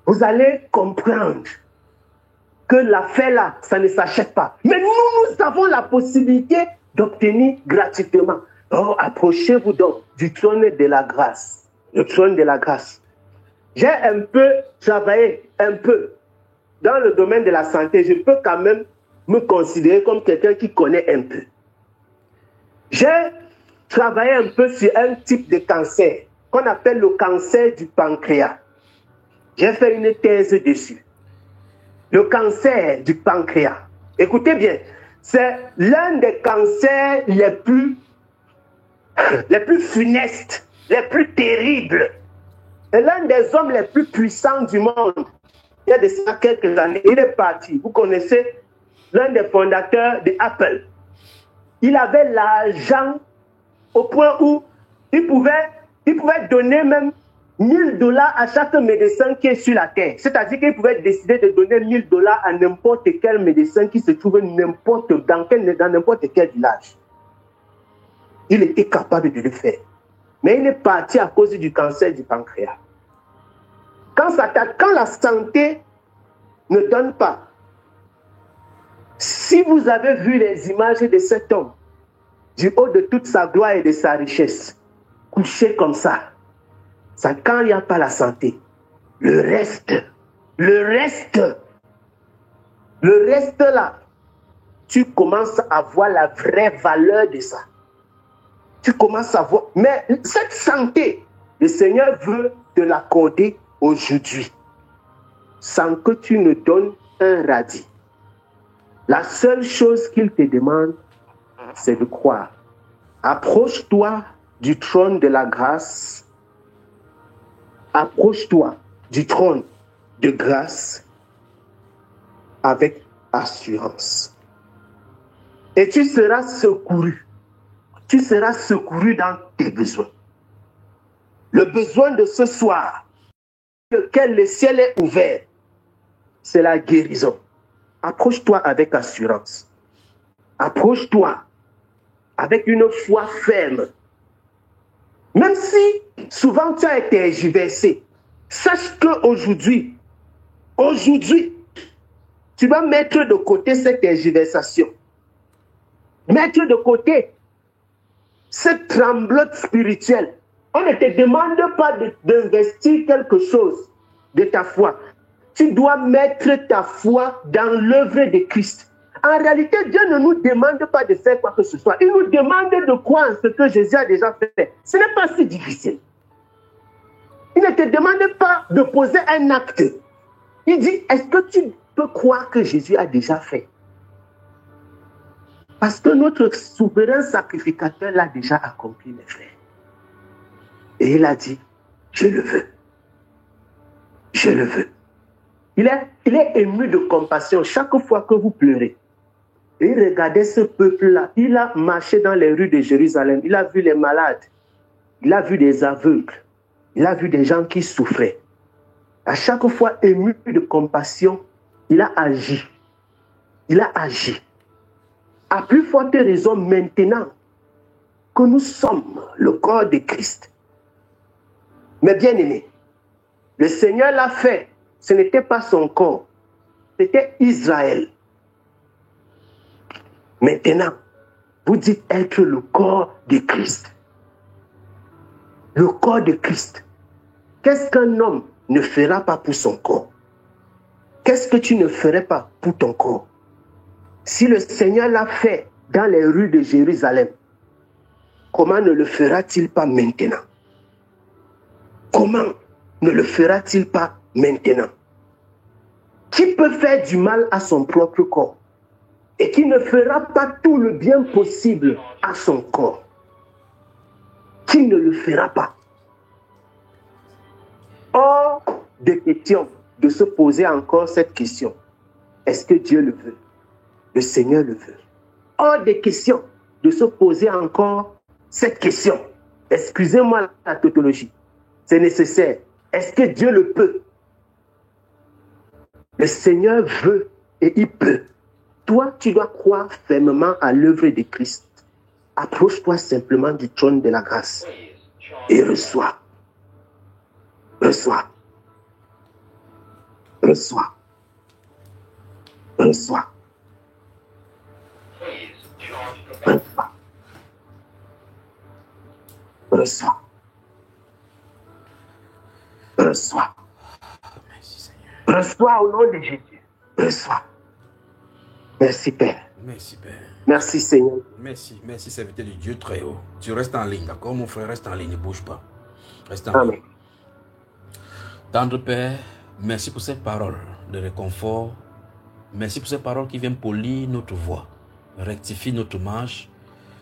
Vous allez comprendre que l'affaire là, ça ne s'achète pas. Mais nous avons la possibilité d'obtenir gratuitement. Oh, approchez-vous donc du trône de la grâce. Le trône de la grâce. J'ai un peu travaillé, dans le domaine de la santé. Je peux quand même me considérer comme quelqu'un qui connaît un peu. J'ai travaillé un peu sur un type de cancer qu'on appelle le cancer du pancréas. J'ai fait une thèse dessus. Le cancer du pancréas. Écoutez bien, c'est l'un des cancers les plus funestes, les plus terribles. Et l'un des hommes les plus puissants du monde. Il y a de ça quelques années, il est parti. Vous connaissez l'un des fondateurs de Apple. Il avait l'argent au point où il pouvait donner même $1000 à chaque médecin qui est sur la terre. C'est-à-dire qu'il pouvait décider de donner $1000 à n'importe quel médecin qui se trouve dans n'importe quel village. Il était capable de le faire. Mais il est parti à cause du cancer du pancréas. Quand la santé ne donne pas, si vous avez vu les images de cet homme, du haut de toute sa gloire et de sa richesse, couché comme ça, quand il n'y a pas la santé, le reste là, tu commences à voir la vraie valeur de ça. Tu commences à voir. Mais cette santé, le Seigneur veut te l'accorder aujourd'hui, sans que tu ne donnes un radis. La seule chose qu'il te demande, c'est de croire. Approche-toi du trône de la grâce. Approche-toi du trône de grâce avec assurance. Et tu seras secouru. Tu seras secouru dans tes besoins. Le besoin de ce soir, lequel le ciel est ouvert, c'est la guérison. Approche-toi avec assurance. Approche-toi avec une foi ferme. Même si souvent tu as été tergiversé, sache qu'aujourd'hui, tu vas mettre de côté cette tergiversation. Mettre de côté cette tremblote spirituelle. On ne te demande pas d'investir quelque chose de ta foi. Tu dois mettre ta foi dans l'œuvre de Christ. En réalité, Dieu ne nous demande pas de faire quoi que ce soit. Il nous demande de croire en ce que Jésus a déjà fait. Ce n'est pas si difficile. Il ne te demande pas de poser un acte. Il dit, est-ce que tu peux croire que Jésus a déjà fait? Parce que notre souverain sacrificateur l'a déjà accompli, mes frères. Et il a dit, je le veux. Je le veux. Il est ému de compassion chaque fois que vous pleurez. Et il regardait ce peuple-là. Il a marché dans les rues de Jérusalem. Il a vu les malades. Il a vu des aveugles. Il a vu des gens qui souffraient. À chaque fois ému de compassion, il a agi. Il a agi. À plus forte raison maintenant que nous sommes le corps de Christ. Mais bien aimés, Le Seigneur l'a fait. Ce n'était pas son corps. C'était Israël. Maintenant, vous dites être le corps de Christ. Le corps de Christ. Qu'est-ce qu'un homme ne fera pas pour son corps? Qu'est-ce que tu ne ferais pas pour ton corps? Si le Seigneur l'a fait dans les rues de Jérusalem, comment ne le fera-t-il pas maintenant? Comment ne le fera-t-il pas maintenant? Qui peut faire du mal à son propre corps et qui ne fera pas tout le bien possible à son corps? Qui ne le fera pas? Hors de question de se poser encore cette question. Est-ce que Dieu le veut? Le Seigneur le veut. Hors de question de se poser encore cette question. Excusez-moi la tautologie. C'est nécessaire. Est-ce que Dieu le peut? Le Seigneur veut et il peut. Toi, tu dois croire fermement à l'œuvre de Christ. Approche-toi simplement du trône de la grâce et reçois. Reçois. Reçois. Reçois. Reçois. Reçois. Reçois. Reçois au nom de Jésus. Reçois. Merci Père. Merci Père. Merci Seigneur. Merci, merci serviteur de Dieu très haut. Tu restes en ligne, d'accord mon frère, reste en ligne, ne bouge pas. Reste en ligne. Tendre Père, merci pour cette parole de réconfort. Merci pour cette parole qui vient polir notre voix, rectifie notre marche,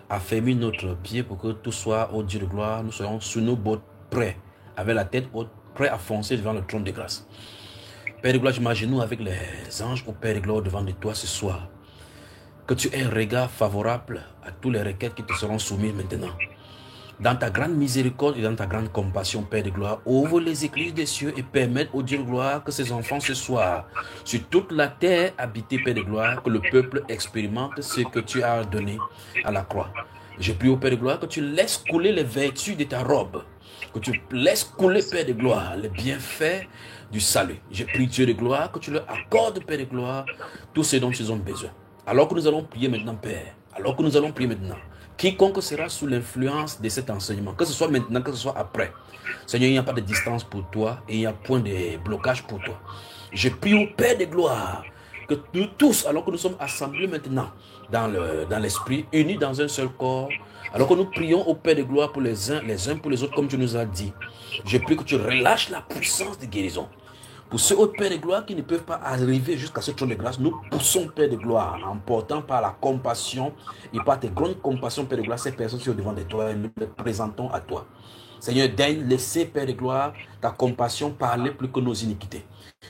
affermir notre pied pour que tout soit au Dieu de gloire. Nous soyons sous nos bottes prêts, avec la tête haute, prêts à foncer devant le trône de grâce. Père de gloire, j'imagine-nous avec les anges au Père de gloire devant de toi ce soir. Que tu aies un regard favorable à tous les requêtes qui te seront soumises maintenant. Dans ta grande miséricorde et dans ta grande compassion, Père de gloire, ouvre les écluses des cieux et permette au Dieu de gloire que ces enfants ce soir, sur toute la terre habitée, Père de gloire, que le peuple expérimente ce que tu as donné à la croix. Je prie au Père de gloire que tu laisses couler les vertus de ta robe, que tu laisses couler, Père de gloire, les bienfaits du salut. Je prie, Dieu de gloire, que tu leur accordes, Père de gloire, tout ce dont ils ont besoin. Alors que nous allons prier maintenant, Père, alors que nous allons prier maintenant, quiconque sera sous l'influence de cet enseignement, que ce soit maintenant, que ce soit après, Seigneur, il n'y a pas de distance pour toi et il n'y a point de blocage pour toi. Je prie au Père de gloire que nous tous, alors que nous sommes assemblés maintenant dans l'esprit, unis dans un seul corps, alors que nous prions au Père de gloire pour les uns pour les autres, comme tu nous as dit, je prie que tu relâches la puissance de guérison. Pour ceux autres, Père de gloire, qui ne peuvent pas arriver jusqu'à ce trône de grâce, nous poussons, Père de gloire, en portant par la compassion et par tes grandes compassions, Père de gloire, ces personnes qui sont devant de toi et nous les présentons à toi. Seigneur, daigne laisser, Père de gloire, ta compassion parler plus que nos iniquités.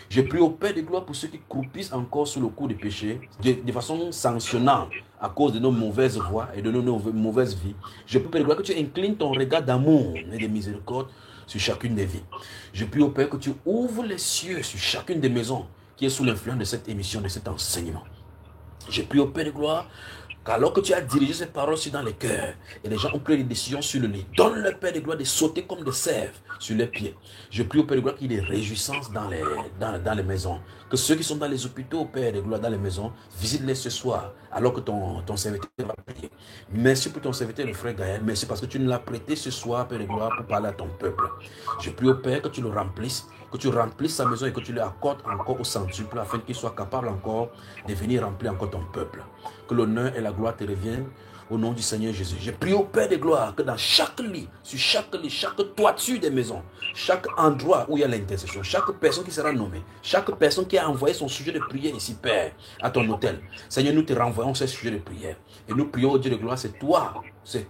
Je prie au Père de gloire pour ceux qui croupissent encore sous le coup du péché, de façon sanctionnante, à cause de nos mauvaises voies et de nos mauvaises vies. Je prie, Père de gloire, que tu inclines ton regard d'amour et de miséricorde sur chacune des vies. Je prie au Père que tu ouvres les cieux sur chacune des maisons qui est sous l'influence de cette émission, de cet enseignement. Je prie au Père de gloire qu'alors que tu as dirigé ces paroles dans les cœurs et les gens ont pris des décisions sur le lit, donne le Père de gloire de sauter comme des cerfs sur les pieds. Je prie au Père de gloire qu'il y ait des réjouissances dans les maisons. Que ceux qui sont dans les hôpitaux, Père de gloire, dans les maisons, visite-les ce soir alors que ton serviteur va prier. Merci pour ton serviteur, le frère Gaël. Merci parce que tu nous l'as prêté ce soir, Père de gloire, pour parler à ton peuple. Je prie au Père que tu le remplisses, que tu remplisses sa maison et que tu lui accordes encore au centuple afin qu'il soit capable encore de venir remplir encore ton peuple. Que l'honneur et la gloire te reviennent au nom du Seigneur Jésus. Je prie au Père de gloire que dans chaque lit, sur chaque lit, chaque toiture des maisons, chaque endroit où il y a l'intercession, chaque personne qui sera nommée, chaque personne qui a envoyé son sujet de prière ici, Père, à ton hôtel. Seigneur, nous te renvoyons ce sujet de prière. Et nous prions au Dieu de gloire, c'est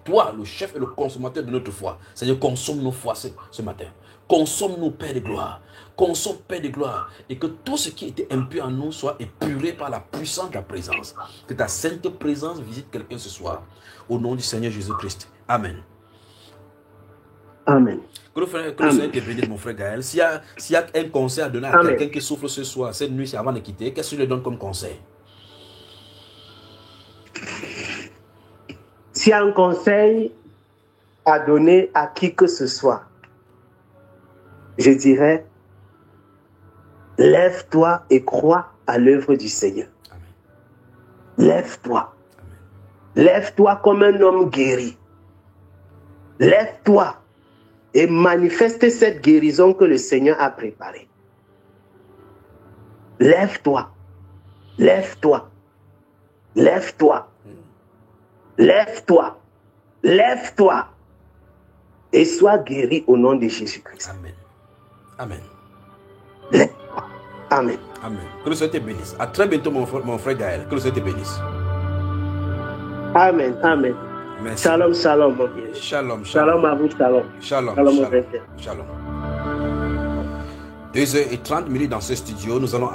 toi le chef et le consommateur de notre foi. Seigneur, consomme nos foi ce matin. Consomme-nous, Père de gloire. Consomme, Père de gloire. Et que tout ce qui était impur en nous soit épuré par la puissance de ta présence. Que ta sainte présence visite quelqu'un ce soir. Au nom du Seigneur Jésus-Christ. Amen. Amen. Que le Seigneur te bénisse, mon frère Gaël. S'il y a un conseil à donner à quelqu'un qui souffre ce soir, cette nuit, avant de quitter, qu'est-ce que tu lui donnes comme conseil? S'il y a un conseil à donner à qui que ce soit, je dirais, Lève-toi et crois à l'œuvre du Seigneur. Lève-toi. Lève-toi comme un homme guéri. Lève-toi et manifeste cette guérison que le Seigneur a préparée. Lève-toi. Lève-toi. Lève-toi. Lève-toi. Lève-toi. Et sois guéri au nom de Jésus-Christ. Amen. Amen. Lève-toi. Amen. Amen. Que le Seigneur te bénisse. À très bientôt, mon frère Gaël. Que le Seigneur te bénisse. Amen. Amen. Merci. Shalom, shalom, mon bien. Shalom, Shalom à vous, shalom. Shalom. Shalom, mon Shalom. frère. Shalom. 2h30 dans ce studio, nous allons